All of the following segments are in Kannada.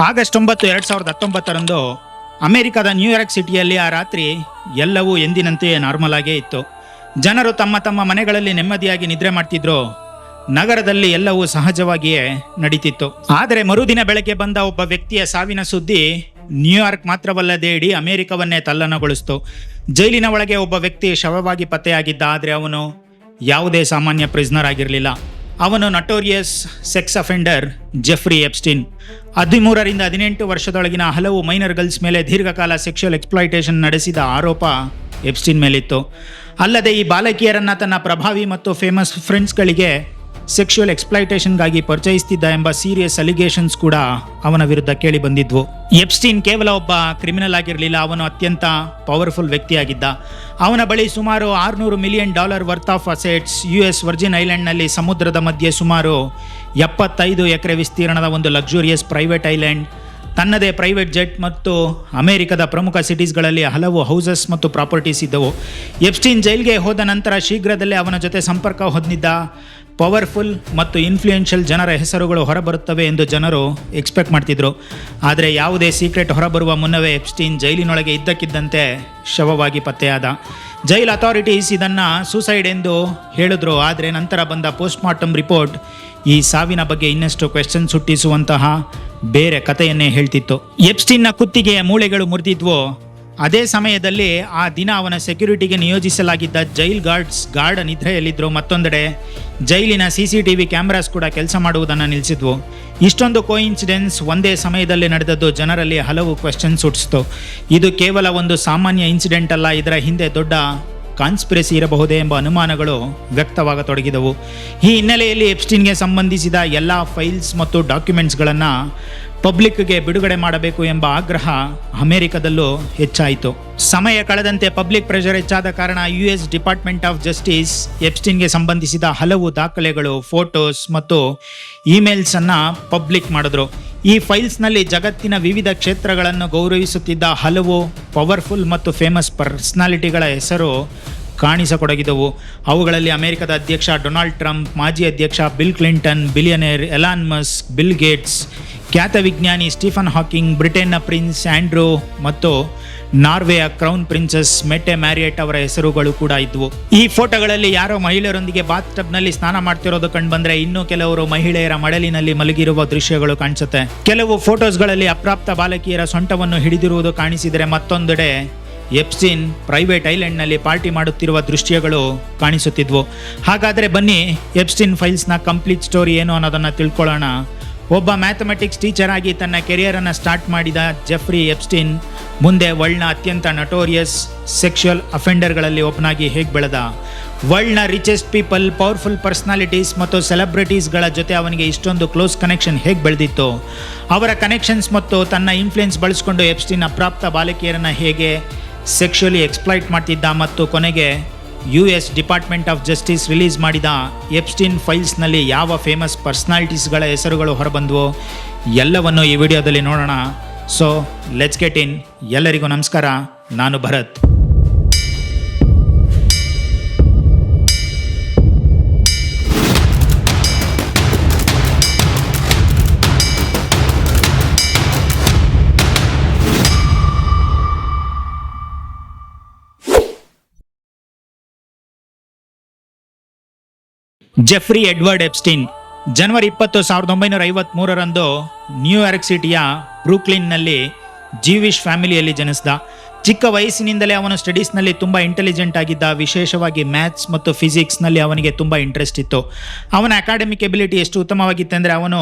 ಆಗಸ್ಟ್ 9, 2019ರಂದು ಅಮೆರಿಕದ ನ್ಯೂಯಾರ್ಕ್ ಸಿಟಿಯಲ್ಲಿ ಆ ರಾತ್ರಿ ಎಲ್ಲವೂ ಎಂದಿನಂತೆಯೇ ನಾರ್ಮಲ್ ಆಗೇ ಇತ್ತು. ಜನರು ತಮ್ಮ ತಮ್ಮ ಮನೆಗಳಲ್ಲಿ ನೆಮ್ಮದಿಯಾಗಿ ನಿದ್ರೆ ಮಾಡ್ತಿದ್ರು. ನಗರದಲ್ಲಿ ಎಲ್ಲವೂ ಸಹಜವಾಗಿಯೇ ನಡೀತಿತ್ತು. ಆದರೆ ಮರುದಿನ ಬೆಳಗ್ಗೆ ಬಂದ ಒಬ್ಬ ವ್ಯಕ್ತಿಯ ಸಾವಿನ ಸುದ್ದಿ ನ್ಯೂಯಾರ್ಕ್ ಮಾತ್ರವಲ್ಲದೆ ಇಡೀ ಅಮೆರಿಕವನ್ನೇ ತಲ್ಲಣಗೊಳಿಸಿತು. ಜೈಲಿನ ಒಳಗೆ ಒಬ್ಬ ವ್ಯಕ್ತಿ ಶವವಾಗಿ ಪತ್ತೆಯಾಗಿದ್ದ. ಆದರೆ ಅವನು ಯಾವುದೇ ಸಾಮಾನ್ಯ ಪ್ರಿಸ್ನರ್ ಆಗಿರಲಿಲ್ಲ. ಅವನು notorious sex offender Jeffrey Epstein. 13 ರಿಂದ 18 ವರ್ಷದೊಳಗಿನ ಹಲವು ಮೈನರ್ ಗರ್ಲ್ಸ್ ಮೇಲೆ ದೀರ್ಘಕಾಲ ಸೆಕ್ಷುವಲ್ ಎಕ್ಸ್ಪ್ಲಾಯಿಟೇಷನ್ ನಡೆಸಿದ ಆರೋಪ ಎಪ್ಸ್ಟೀನ್ ಮೇಲಿತ್ತು. ಅಲ್ಲದೆ ಈ ಬಾಲಕಿಯರನ್ನ ತನ್ನ ಪ್ರಭಾವಿ ಮತ್ತು ಫೇಮಸ್ ಫ್ರೆಂಡ್ಸ್ಗಳಿಗೆ ಸೆಕ್ಷುವಲ್ ಎಕ್ಸ್ಪ್ಲಾಯಿಟೇಷನ್ಗಾಗಿ ಪರಿಚಯಿಸುತ್ತಿದ್ದ ಎಂಬ ಸೀರಿಯಸ್ ಅಲಿಗೇಷನ್ಸ್ ಕೂಡ ಅವನ ವಿರುದ್ಧ ಕೇಳಿ ಬಂದಿದ್ವು. ಎಪ್ಸ್ಟೀನ್ ಕೇವಲ ಒಬ್ಬ ಕ್ರಿಮಿನಲ್ ಆಗಿರಲಿಲ್ಲ, ಅವನು ಅತ್ಯಂತ ಪವರ್ಫುಲ್ ವ್ಯಕ್ತಿಯಾಗಿದ್ದ. ಅವನ ಬಳಿ ಸುಮಾರು $600 million worth of assets, US Virgin ಐಲ್ಯಾಂಡ್ನಲ್ಲಿ ಸಮುದ್ರದ ಮಧ್ಯೆ ಸುಮಾರು 75 ಎಕರೆ ವಿಸ್ತೀರ್ಣದ ಒಂದು ಲಕ್ಸುರಿಯಸ್ ಪ್ರೈವೇಟ್ ಐಲ್ಯಾಂಡ್, ತನ್ನದೇ ಪ್ರೈವೇಟ್ ಜೆಟ್ ಮತ್ತು ಅಮೆರಿಕದ ಪ್ರಮುಖ ಸಿಟೀಸ್ಗಳಲ್ಲಿ ಹಲವು ಹೌಸಸ್ ಮತ್ತು ಪ್ರಾಪರ್ಟೀಸ್ ಇದ್ದವು. ಎಪ್ಸ್ಟೀನ್ ಜೈಲ್ಗೆ ಹೋದ ನಂತರ ಶೀಘ್ರದಲ್ಲೇ ಅವನ ಜೊತೆ ಸಂಪರ್ಕ ಹೊಂದಿದ್ದ ಪವರ್ಫುಲ್ ಮತ್ತು ಇನ್ಫ್ಲೂಯೆನ್ಷಿಯಲ್ ಜನರ ಹೆಸರುಗಳು ಹೊರಬರುತ್ತವೆ ಎಂದು ಜನರು ಎಕ್ಸ್ಪೆಕ್ಟ್ ಮಾಡ್ತಿದ್ರು. ಆದರೆ ಯಾವುದೇ ಸೀಕ್ರೆಟ್ ಹೊರಬರುವ ಮುನ್ನವೇ ಎಪ್ಸ್ಟೀನ್ ಜೈಲಿನೊಳಗೆ ಇದ್ದಕ್ಕಿದ್ದಂತೆ ಶವವಾಗಿ ಪತ್ತೆಯಾದ. ಜೈಲ್ ಅಥಾರಿಟೀಸ್ ಇದನ್ನು ಸೂಸೈಡ್ ಎಂದು ಹೇಳಿದ್ರು. ಆದರೆ ನಂತರ ಬಂದ ಪೋಸ್ಟ್ ಮಾರ್ಟಮ್ ರಿಪೋರ್ಟ್ ಈ ಸಾವಿನ ಬಗ್ಗೆ ಇನ್ನಷ್ಟು ಕ್ವೆಶ್ಚನ್ಸ್ ಹುಟ್ಟಿಸುವಂತಹ ಬೇರೆ ಕಥೆಯನ್ನೇ ಹೇಳ್ತಿತ್ತು. ಎಪ್ಸ್ಟೀನ್ನ ಕುತ್ತಿಗೆಯ ಮೂಳೆಗಳು ಮುರಿದಿದ್ವು. ಅದೇ ಸಮಯದಲ್ಲಿ ಆ ದಿನ ಅವನ ಸೆಕ್ಯೂರಿಟಿಗೆ ನಿಯೋಜಿಸಲಾಗಿದ್ದ ಜೈಲ್ ಗಾರ್ಡ್ ನಿದ್ರೆಯಲ್ಲಿದ್ದರು. ಮತ್ತೊಂದೆಡೆ ಜೈಲಿನ CCTV ಕ್ಯಾಮ್ರಾಸ್ ಕೂಡ ಕೆಲಸ ಮಾಡುವುದನ್ನು ನಿಲ್ಲಿಸಿದ್ವು. ಇಷ್ಟೊಂದು ಕೋಇನ್ಸಿಡೆನ್ಸ್ ಒಂದೇ ಸಮಯದಲ್ಲಿ ನಡೆದದ್ದು ಜನರಲ್ಲಿ ಹಲವು ಕ್ವೆಶ್ಚನ್ಸ್ ಹುಟ್ಟಿಸಿತು. ಇದು ಕೇವಲ ಒಂದು ಸಾಮಾನ್ಯ ಇನ್ಸಿಡೆಂಟ್ ಅಲ್ಲ, ಇದರ ಹಿಂದೆ ದೊಡ್ಡ ಕಾನ್ಸ್ಪಿರಸಿ ಇರಬಹುದೇ ಎಂಬ ಅನುಮಾನಗಳು ವ್ಯಕ್ತವಾಗತೊಡಗಿದವು. ಈ ಹಿನ್ನೆಲೆಯಲ್ಲಿ ಎಪ್ಸ್ಟೀನ್ಗೆ ಸಂಬಂಧಿಸಿದ ಎಲ್ಲ ಫೈಲ್ಸ್ ಮತ್ತು ಡಾಕ್ಯುಮೆಂಟ್ಸ್ಗಳನ್ನು ಪಬ್ಲಿಕ್ಗೆ ಬಿಡುಗಡೆ ಮಾಡಬೇಕು ಎಂಬ ಆಗ್ರಹ ಅಮೆರಿಕದಲ್ಲೂ ಹೆಚ್ಚಾಯಿತು. ಸಮಯ ಕಳೆದಂತೆ ಪಬ್ಲಿಕ್ ಪ್ರೆಷರ್ ಹೆಚ್ಚಾದ ಕಾರಣ US ಡಿಪಾರ್ಟ್ಮೆಂಟ್ ಆಫ್ ಜಸ್ಟಿಸ್ ಎಪ್ಸ್ಟೀನ್ಗೆ ಸಂಬಂಧಿಸಿದ ಹಲವು ದಾಖಲೆಗಳು, ಫೋಟೋಸ್ ಮತ್ತು ಇಮೇಲ್ಸ್ ಅನ್ನು ಪಬ್ಲಿಕ್ ಮಾಡಿದ್ರು. ಈ ಫೈಲ್ಸ್ನಲ್ಲಿ ಜಗತ್ತಿನ ವಿವಿಧ ಕ್ಷೇತ್ರಗಳನ್ನು ಗೌರವಿಸುತ್ತಿದ್ದ ಹಲವು ಪವರ್ಫುಲ್ ಮತ್ತು ಫೇಮಸ್ ಪರ್ಸನಾಲಿಟಿಗಳ ಹೆಸರು ಕಾಣಿಸತೊಡಗಿದವು. ಅವುಗಳಲ್ಲಿ ಅಮೆರಿಕದ ಅಧ್ಯಕ್ಷ ಡೊನಾಲ್ಡ್ ಟ್ರಂಪ್, ಮಾಜಿ ಅಧ್ಯಕ್ಷ bill Clinton, billionaire Elon Musk, Bill Gates, ಖ್ಯಾತ ವಿಜ್ಞಾನಿ ಸ್ಟೀಫನ್ ಹಾಕಿಂಗ್, ಬ್ರಿಟನ್ನ ಪ್ರಿನ್ಸ್ ಆಂಡ್ರೂ ಮತ್ತು ನಾರ್ವೆಯ ಕ್ರೌನ್ ಪ್ರಿನ್ಸೆಸ್ ಮೆಟೆ ಮ್ಯಾರಿಯಟ್ ಅವರ ಹೆಸರುಗಳು ಕೂಡ ಇದ್ವು. ಈ ಫೋಟೋಗಳಲ್ಲಿ ಯಾರೋ ಮಹಿಳೆಯರೊಂದಿಗೆ ಬಾತ್ ಟಬ್ನಲ್ಲಿ ಸ್ನಾನ ಮಾಡ್ತಿರೋದು ಕಂಡುಬಂದ್ರೆ, ಇನ್ನು ಕೆಲವರು ಮಹಿಳೆಯರ ಮಡಲಿನಲ್ಲಿ ಮಲಗಿರುವ ದೃಶ್ಯಗಳು ಕಾಣಿಸುತ್ತೆ. ಕೆಲವು ಫೋಟೋಸ್ಗಳಲ್ಲಿ ಅಪ್ರಾಪ್ತ ಬಾಲಕಿಯರ ಸೊಂಟವನ್ನು ಹಿಡಿದಿರುವುದು ಕಾಣಿಸಿದರೆ, ಮತ್ತೊಂದೆಡೆ ಎಪ್ಸ್ಟೀನ್ ಪ್ರೈವೇಟ್ ಐಲ್ಯಾಂಡ್ನಲ್ಲಿ ಪಾರ್ಟಿ ಮಾಡುತ್ತಿರುವ ದೃಶ್ಯಗಳು ಕಾಣಿಸುತ್ತಿದ್ವು. ಹಾಗಾದರೆ ಬನ್ನಿ ಎಪ್ಸ್ಟೀನ್ ಫೈಲ್ಸ್ನ ಕಂಪ್ಲೀಟ್ ಸ್ಟೋರಿ ಏನು ಅನ್ನೋದನ್ನು ತಿಳ್ಕೊಳ್ಳೋಣ. ಒಬ್ಬ ಮ್ಯಾಥಮೆಟಿಕ್ಸ್ ಟೀಚರ್ ಆಗಿ ತನ್ನ ಕೆರಿಯರನ್ನು ಸ್ಟಾರ್ಟ್ ಮಾಡಿದ ಜೆಫ್ರಿ ಎಪ್ಸ್ಟೀನ್ ಮುಂದೆ ವರ್ಲ್ಡ್ನ ಅತ್ಯಂತ ನಟೋರಿಯಸ್ ಸೆಕ್ಷುವಲ್ ಅಫೆಂಡರ್ಗಳಲ್ಲಿ ಒಬ್ಬನಾಗಿ ಹೇಗೆ ಬೆಳೆದ, ವರ್ಲ್ಡ್ನ ರಿಚೆಸ್ಟ್ ಪೀಪಲ್, ಪವರ್ಫುಲ್ ಪರ್ಸನಾಲಿಟೀಸ್ ಮತ್ತು ಸೆಲೆಬ್ರಿಟೀಸ್ಗಳ ಜೊತೆ ಅವನಿಗೆ ಇಷ್ಟೊಂದು ಕ್ಲೋಸ್ ಕನೆಕ್ಷನ್ ಹೇಗೆ ಬೆಳೆದಿತ್ತು, ಅವರ ಕನೆಕ್ಷನ್ಸ್ ಮತ್ತು ತನ್ನ ಇನ್ಫ್ಲುಯೆನ್ಸ್ ಬಳಸಿಕೊಂಡು ಎಪ್ಸ್ಟೀನ್ ಅಪ್ರಾಪ್ತ ಬಾಲಕಿಯರನ್ನು ಹೇಗೆ ಸೆಕ್ಷುವಲಿ ಎಕ್ಸ್ಪ್ಲಾಯ್ಟ್ ಮಾಡ್ತಿದ್ದ ಮತ್ತು ಕೊನೆಗೆ US department of justice release ಮಾಡಿದ ಎಪ್ಸ್ಟೀನ್ ಫೈಲ್ಸ್ನಲ್ಲಿ ಯಾವ ಫೇಮಸ್ ಪರ್ಸನಾಲಿಟೀಸ್ಗಳ ಹೆಸರುಗಳು ಹೊರಬಂದವು ಎಲ್ಲವನ್ನು ಈ ವಿಡಿಯೋದಲ್ಲಿ ನೋಡೋಣ. So let's get in. ಎಲ್ಲರಿಗೂ ನಮಸ್ಕಾರ, ನಾನು ಭರತ್. ಜೆಫ್ರಿ ಎಡ್ವರ್ಡ್ ಎಪ್ಸ್ಟೀನ್ ಜನವರಿ 20, 1953ರಂದು ನ್ಯೂಯಾರ್ಕ್ ಸಿಟಿಯ ಬ್ರೂಕ್ಲಿನ್ನಲ್ಲಿ ಜೀವಿಶ್ ಫ್ಯಾಮಿಲಿಯಲ್ಲಿ ಜನಿಸಿದ. ಚಿಕ್ಕ ವಯಸ್ಸಿನಿಂದಲೇ ಅವನು ಸ್ಟಡೀಸ್ನಲ್ಲಿ ತುಂಬ ಇಂಟೆಲಿಜೆಂಟ್ ಆಗಿದ್ದ. ವಿಶೇಷವಾಗಿ ಮ್ಯಾಥ್ಸ್ ಮತ್ತು ಫಿಸಿಕ್ಸ್ನಲ್ಲಿ ಅವನಿಗೆ ತುಂಬ ಇಂಟ್ರೆಸ್ಟ್ ಇತ್ತು. ಅವನ ಅಕಾಡೆಮಿಕ್ ಎಬಿಲಿಟಿ ಎಷ್ಟು ಉತ್ತಮವಾಗಿತ್ತೆಂದರೆ, ಅವನು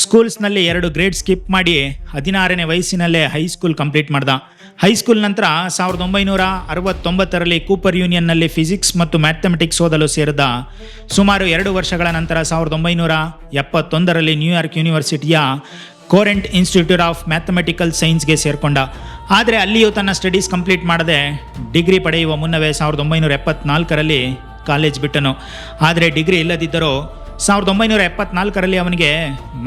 ಸ್ಕೂಲ್ಸ್ನಲ್ಲಿ 2 ಗ್ರೇಡ್ ಸ್ಕಿಪ್ ಮಾಡಿ 16ನೇ ವಯಸ್ಸಿನಲ್ಲೇ ಹೈಸ್ಕೂಲ್ ಕಂಪ್ಲೀಟ್ ಮಾಡ್ದ. ಹೈಸ್ಕೂಲ್ ನಂತರ 1969ರಲ್ಲಿ ಕೂಪರ್ ಯೂನಿಯನ್ನಲ್ಲಿ ಫಿಸಿಕ್ಸ್ ಮತ್ತು ಮ್ಯಾಥಮೆಟಿಕ್ಸ್ ಓದಲು ಸೇರಿದ. ಸುಮಾರು 2 ವರ್ಷಗಳ ನಂತರ 1971ರಲ್ಲಿ ನ್ಯೂಯಾರ್ಕ್ ಯೂನಿವರ್ಸಿಟಿಯ ಕೋರೆಂಟ್ ಇನ್ಸ್ಟಿಟ್ಯೂಟ್ ಆಫ್ ಮ್ಯಾಥಮೆಟಿಕಲ್ ಸೈನ್ಸ್ಗೆ ಸೇರಿಕೊಂಡ. ಆದರೆ ಅಲ್ಲಿಯೂ ತನ್ನ ಸ್ಟಡೀಸ್ ಕಂಪ್ಲೀಟ್ ಮಾಡದೆ ಡಿಗ್ರಿ ಪಡೆಯುವ ಮುನ್ನವೇ 1974ರಲ್ಲಿ ಕಾಲೇಜ್ ಬಿಟ್ಟನು. ಆದರೆ ಡಿಗ್ರಿ ಇಲ್ಲದಿದ್ದರೂ 1974ರಲ್ಲಿ ಅವನಿಗೆ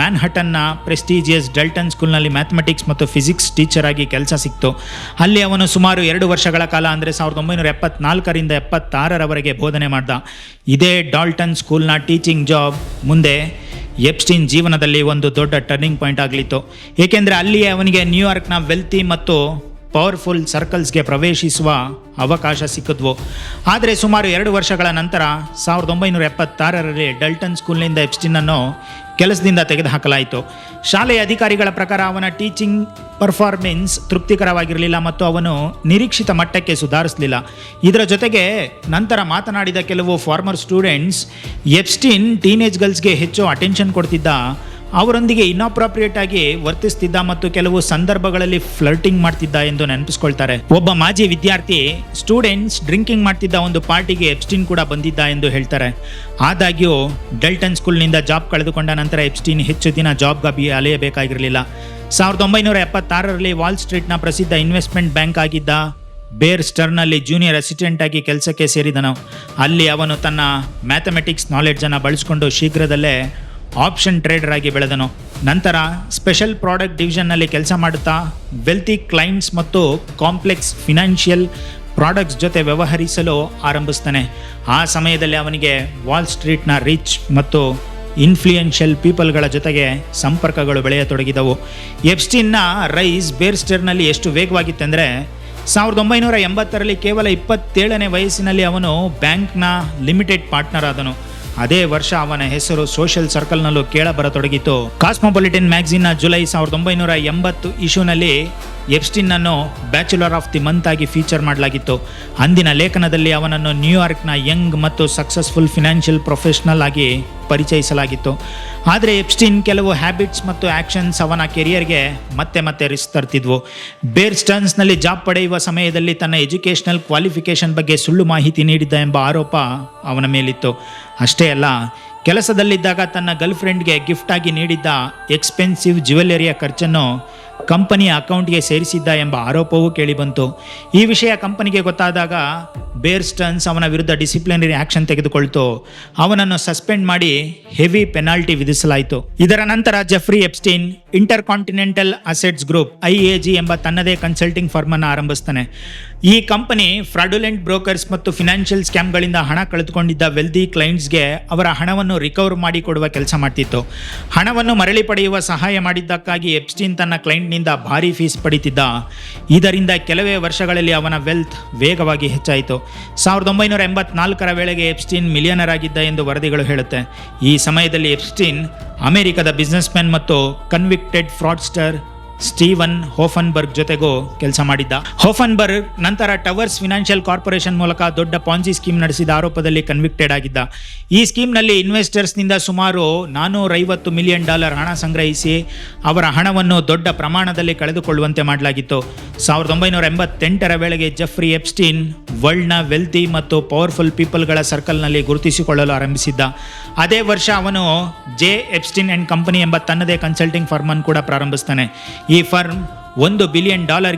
ಮ್ಯಾನ್ಹಟನ್ನ ಪ್ರೆಸ್ಟೀಜಿಯಸ್ ಡಲ್ಟನ್ ಸ್ಕೂಲ್ನಲ್ಲಿ ಮ್ಯಾಥಮೆಟಿಕ್ಸ್ ಮತ್ತು ಫಿಸಿಕ್ಸ್ ಟೀಚರ್ ಆಗಿ ಕೆಲಸ ಸಿಕ್ತು. ಅಲ್ಲಿ ಅವನು ಸುಮಾರು 2 ವರ್ಷಗಳ ಕಾಲ, ಅಂದರೆ 1974ರಿಂದ 76ರವರೆಗೆ ಬೋಧನೆ ಮಾಡ್ದ. ಇದೇ ಡಾಲ್ಟನ್ ಸ್ಕೂಲ್ನ ಟೀಚಿಂಗ್ ಜಾಬ್ ಮುಂದೆ ಎಪ್ಸ್ಟೀನ್ ಜೀವನದಲ್ಲಿ ಒಂದು ದೊಡ್ಡ ಟರ್ನಿಂಗ್ ಪಾಯಿಂಟ್ ಆಗಲಿತ್ತು. ಏಕೆಂದರೆ ಅಲ್ಲಿಯೇ ಅವನಿಗೆ ನ್ಯೂಯಾರ್ಕ್ನ ವೆಲ್ತಿ ಮತ್ತು ಪವರ್ಫುಲ್ ಸರ್ಕಲ್ಸ್ಗೆ ಪ್ರವೇಶಿಸುವ ಅವಕಾಶ ಸಿಕ್ಕಿದ್ವು. ಆದರೆ ಸುಮಾರು 2 ವರ್ಷಗಳ ನಂತರ 1976ರಲ್ಲಿ ಡಲ್ಟನ್ ಸ್ಕೂಲ್ನಿಂದ ಎಪ್ಸ್ಟೀನನ್ನು ಕೆಲಸದಿಂದ ತೆಗೆದುಹಾಕಲಾಯಿತು. ಶಾಲೆಯ ಅಧಿಕಾರಿಗಳ ಪ್ರಕಾರ ಅವನ ಟೀಚಿಂಗ್ ಪರ್ಫಾರ್ಮೆನ್ಸ್ ತೃಪ್ತಿಕರವಾಗಿರಲಿಲ್ಲ ಮತ್ತು ಅವನು ನಿರೀಕ್ಷಿತ ಮಟ್ಟಕ್ಕೆ ಸುಧಾರಿಸಲಿಲ್ಲ. ಇದರ ಜೊತೆಗೆ ನಂತರ ಮಾತನಾಡಿದ ಕೆಲವು ಫಾರ್ಮರ್ ಸ್ಟೂಡೆಂಟ್ಸ್ ಎಪ್ಸ್ಟೀನ್ ಟೀನೇಜ್ ಗರ್ಲ್ಸ್ಗೆ ಹೆಚ್ಚು ಅಟೆನ್ಷನ್ ಕೊಡ್ತಿದ್ದ, ಅವರೊಂದಿಗೆ ಇನ್ಅಪ್ರಾಪ್ರಿಯೇಟ್ ಆಗಿ ವರ್ತಿಸ್ತಿದ್ದ ಮತ್ತು ಕೆಲವು ಸಂದರ್ಭಗಳಲ್ಲಿ ಫ್ಲರ್ಟಿಂಗ್ ಮಾಡ್ತಿದ್ದ ಎಂದು ನೆನಪಿಸ್ಕೊಳ್ತಾರೆ. ಒಬ್ಬ ಮಾಜಿ ವಿದ್ಯಾರ್ಥಿ ಸ್ಟೂಡೆಂಟ್ಸ್ ಡ್ರಿಂಕಿಂಗ್ ಮಾಡ್ತಿದ್ದ ಒಂದು ಪಾರ್ಟಿಗೆ ಎಪ್ಸ್ಟೀನ್ ಕೂಡ ಬಂದಿದ್ದ ಎಂದು ಹೇಳ್ತಾರೆ. ಆದಾಗ್ಯೂ ಡಲ್ಟನ್ ಸ್ಕೂಲ್ನಿಂದ ಜಾಬ್ ಕಳೆದುಕೊಂಡ ನಂತರ ಎಪ್ಸ್ಟೀನ್ ಹೆಚ್ಚು ದಿನ ಜಾಬ್ಗಾಗಿ ಅಲೆಯಬೇಕಾಗಿರಲಿಲ್ಲ. 1976ರಲ್ಲಿ ವಾಲ್ ಸ್ಟ್ರೀಟ್ನ ಪ್ರಸಿದ್ಧ ಇನ್ವೆಸ್ಟ್ಮೆಂಟ್ ಬ್ಯಾಂಕ್ ಆಗಿದ್ದ ಬೇರ್ ಸ್ಟರ್ನಲ್ಲಿ ಜೂನಿಯರ್ ಅಸಿಸ್ಟೆಂಟ್ ಆಗಿ ಕೆಲಸಕ್ಕೆ ಸೇರಿದನು. ಅಲ್ಲಿ ಅವನು ತನ್ನ ಮ್ಯಾಥಮೆಟಿಕ್ಸ್ ನಾಲೆಡ್ಜನ್ನು ಬಳಸಿಕೊಂಡು ಶೀಘ್ರದಲ್ಲೇ ಆಪ್ಷನ್ ಟ್ರೇಡರ್ ಆಗಿ ಬೆಳೆದನು. ನಂತರ ಸ್ಪೆಷಲ್ ಪ್ರಾಡಕ್ಟ್ ಡಿವಿಷನ್ನಲ್ಲಿ ಕೆಲಸ ಮಾಡುತ್ತಾ ವೆಲ್ತಿ ಕ್ಲೈಂಟ್ಸ್ ಮತ್ತು ಕಾಂಪ್ಲೆಕ್ಸ್ ಫಿನಾನ್ಷಿಯಲ್ ಪ್ರಾಡಕ್ಟ್ಸ್ ಜೊತೆ ವ್ಯವಹರಿಸಲು ಆರಂಭಿಸ್ತಾನೆ. ಆ ಸಮಯದಲ್ಲಿ ಅವನಿಗೆ ವಾಲ್ ಸ್ಟ್ರೀಟ್ನ ರಿಚ್ ಮತ್ತು ಇನ್ಫ್ಲೂಯೆನ್ಷಿಯಲ್ ಪೀಪಲ್ಗಳ ಜೊತೆಗೆ ಸಂಪರ್ಕಗಳು ಬೆಳೆಯತೊಡಗಿದವು. ಎಪ್ಸ್ಟೀನ್ನ ರೈಸ್ ಬೇರ್ ಸ್ಟರ್ನಲ್ಲಿ ಎಷ್ಟು ವೇಗವಾಗಿತ್ತೆಂದರೆ 1980ರಲ್ಲಿ ಕೇವಲ 27ನೇ ವಯಸ್ಸಿನಲ್ಲಿ ಅವನು ಬ್ಯಾಂಕ್ನ ಲಿಮಿಟೆಡ್ ಪಾರ್ಟ್ನರ್ ಆದನು. ಅದೇ ವರ್ಷ ಅವನ ಹೆಸರು ಸೋಷಿಯಲ್ ಸರ್ಕಲ್ನಲ್ಲೂ ಕೇಳಬರತೊಡಗಿತು. ಕಾಸ್ಮೋಪಾಲಿಟನ್ ಮ್ಯಾಗಝಿನ್ನ ಜುಲೈ 1980 ಇಶ್ಯೂನಲ್ಲಿ ಎಪ್ಸ್ಟೀನನ್ನು ಬ್ಯಾಚುಲರ್ ಆಫ್ ದಿ ಮಂತ್ ಆಗಿ ಫೀಚರ್ ಮಾಡಲಾಗಿತ್ತು. ಅಂದಿನ ಲೇಖನದಲ್ಲಿ ಅವನನ್ನು ನ್ಯೂಯಾರ್ಕ್ನ ಯಂಗ್ ಮತ್ತು ಸಕ್ಸಸ್ಫುಲ್ ಫಿನಾನ್ಷಿಯಲ್ ಪ್ರೊಫೆಷನಲ್ ಆಗಿ ಪರಿಚಯಿಸಲಾಗಿತ್ತು. ಆದರೆ ಎಪ್ಸ್ಟೀನ್ ಕೆಲವು ಹ್ಯಾಬಿಟ್ಸ್ ಮತ್ತು ಆ್ಯಕ್ಷನ್ಸ್ ಅವನ ಕೆರಿಯರ್ಗೆ ಮತ್ತೆ ರಿಸ್ಕ್ ತರ್ತಿದ್ವು. ಬೇರ್ ಸ್ಟರ್ನ್ಸ್ನಲ್ಲಿ ಜಾಬ್ ಪಡೆಯುವ ಸಮಯದಲ್ಲಿ ತನ್ನ ಎಜುಕೇಷನಲ್ ಕ್ವಾಲಿಫಿಕೇಷನ್ ಬಗ್ಗೆ ಸುಳ್ಳು ಮಾಹಿತಿ ನೀಡಿದ್ದ ಎಂಬ ಆರೋಪ ಅವನ ಮೇಲಿತ್ತು. ಅಷ್ಟೇ ಅಲ್ಲ, ಕೆಲಸದಲ್ಲಿದ್ದಾಗ ತನ್ನ ಗರ್ಲ್ ಫ್ರೆಂಡ್ಗೆ ಗಿಫ್ಟ್ ಆಗಿ ನೀಡಿದ್ದ ಎಕ್ಸ್ಪೆನ್ಸಿವ್ ಜ್ಯುವೆಲ್ಲರಿಯ ಖರ್ಚನ್ನು ಕಂಪನಿಯ ಅಕೌಂಟ್ಗೆ ಸೇರಿಸಿದ್ದ ಎಂಬ ಆರೋಪವೂ ಕೇಳಿಬಂತು. ಈ ವಿಷಯ ಕಂಪನಿಗೆ ಗೊತ್ತಾದಾಗ ಬೇರ್ ಸ್ಟರ್ನ್ಸ್ ಅವನ ವಿರುದ್ಧ ಡಿಸಿಪ್ಲಿನರಿ ಆಕ್ಷನ್ ತೆಗೆದುಕೊಳ್ತು. ಅವನನ್ನು ಸಸ್ಪೆಂಡ್ ಮಾಡಿ ಹೆವಿ ಪೆನಾಲ್ಟಿ ವಿಧಿಸಲಾಯಿತು. ಇದರ ನಂತರ Jeffrey Epstein inter continental assets group IAG ಎಂಬ ತನ್ನದೇ ಕನ್ಸಲ್ಟಿಂಗ್ ಫರ್ಮ್ ಅನ್ನು ಆರಂಭಿಸ್ತಾನೆ. ಈ ಕಂಪನಿ ಫ್ರಾಡುಲೆಂಟ್ ಬ್ರೋಕರ್ಸ್ ಮತ್ತು ಫಿನಾನ್ಷಿಯಲ್ ಸ್ಕ್ಯಾಮ್ಗಳಿಂದ ಹಣ ಕಳೆದುಕೊಂಡಿದ್ದ ವೆಲ್ದಿ ಕ್ಲೈಂಟ್ಸ್ಗೆ ಅವರ ಹಣವನ್ನು ರಿಕವರ್ ಮಾಡಿಕೊಡುವ ಕೆಲಸ ಮಾಡ್ತಿತ್ತು. ಹಣವನ್ನು ಮರಳಿ ಪಡೆಯುವ ಸಹಾಯ ಮಾಡಿದ್ದಕ್ಕಾಗಿ ಎಪ್ಸ್ಟೀನ್ ತನ್ನ ಕ್ಲೈಂಟ್ನಿಂದ ಭಾರಿ ಫೀಸ್ ಪಡಿತಿದ್ದ. ಇದರಿಂದ ಕೆಲವೇ ವರ್ಷಗಳಲ್ಲಿ ಅವನ ವೆಲ್ತ್ ವೇಗವಾಗಿ ಹೆಚ್ಚಾಯಿತು. 1984ರ ವೇಳೆಗೆ ಎಪ್ಸ್ಟೀನ್ ಮಿಲಿಯನರ್ ಆಗಿದ್ದ ಎಂದು ವರದಿಗಳು ಹೇಳುತ್ತೆ. ಈ ಸಮಯದಲ್ಲಿ ಎಪ್ಸ್ಟೀನ್ ಅಮೆರಿಕದ ಬಿಸ್ನೆಸ್ ಮ್ಯಾನ್ ಮತ್ತು ಕನ್ವಿಕ್ಟೆಡ್ ಫ್ರಾಡ್ಸ್ಟರ್ ಸ್ಟೀವನ್ ಹೋಫನ್ಬರ್ಗ್ ಜೊತೆಗೂ ಕೆಲಸ ಮಾಡಿದ್ದ. ಹೋಫನ್ಬರ್ಗ್ ನಂತರ ಟವರ್ಸ್ ಫಿನಾನ್ಷಿಯಲ್ ಕಾರ್ಪೊರೇಷನ್ ಮೂಲಕ ದೊಡ್ಡ ಪಾನ್ಜಿ ಸ್ಕೀಮ್ ನಡೆಸಿದ ಆರೋಪದಲ್ಲಿ ಕನ್ವಿಕ್ಟೆಡ್ ಆಗಿದ್ದ. ಈ ಸ್ಕೀಮ್ನಲ್ಲಿ ಇನ್ವೆಸ್ಟರ್ಸ್ನಿಂದ ಸುಮಾರು $450 ಮಿಲಿಯನ್ ಹಣ ಸಂಗ್ರಹಿಸಿ ಅವರ ಹಣವನ್ನು ದೊಡ್ಡ ಪ್ರಮಾಣದಲ್ಲಿ ಕಳೆದುಕೊಳ್ಳುವಂತೆ ಮಾಡಲಾಗಿತ್ತು. 1988ರ ವೇಳೆಗೆ ಜೆಫ್ರಿ ಎಪ್ಸ್ಟೀನ್ ವರ್ಲ್ಡ್ನ ವೆಲ್ತಿ ಮತ್ತು ಪವರ್ಫುಲ್ ಪೀಪಲ್ಗಳ ಸರ್ಕಲ್ನಲ್ಲಿ ಗುರುತಿಸಿಕೊಳ್ಳಲು ಆರಂಭಿಸಿದ್ದ. ಅದೇ ವರ್ಷ ಅವನು ಜೆ ಎಪ್ಸ್ಟೀನ್ ಅಂಡ್ ಕಂಪನಿ ಎಂಬ ತನ್ನದೇ ಕನ್ಸಲ್ಟಿಂಗ್ ಫರ್ಮ್ ಅನ್ನು ಕೂಡ ಪ್ರಾರಂಭಿಸ್ತಾನೆ. ಈ ಫರ್ಮ್ $1 ಬಿಲಿಯನ್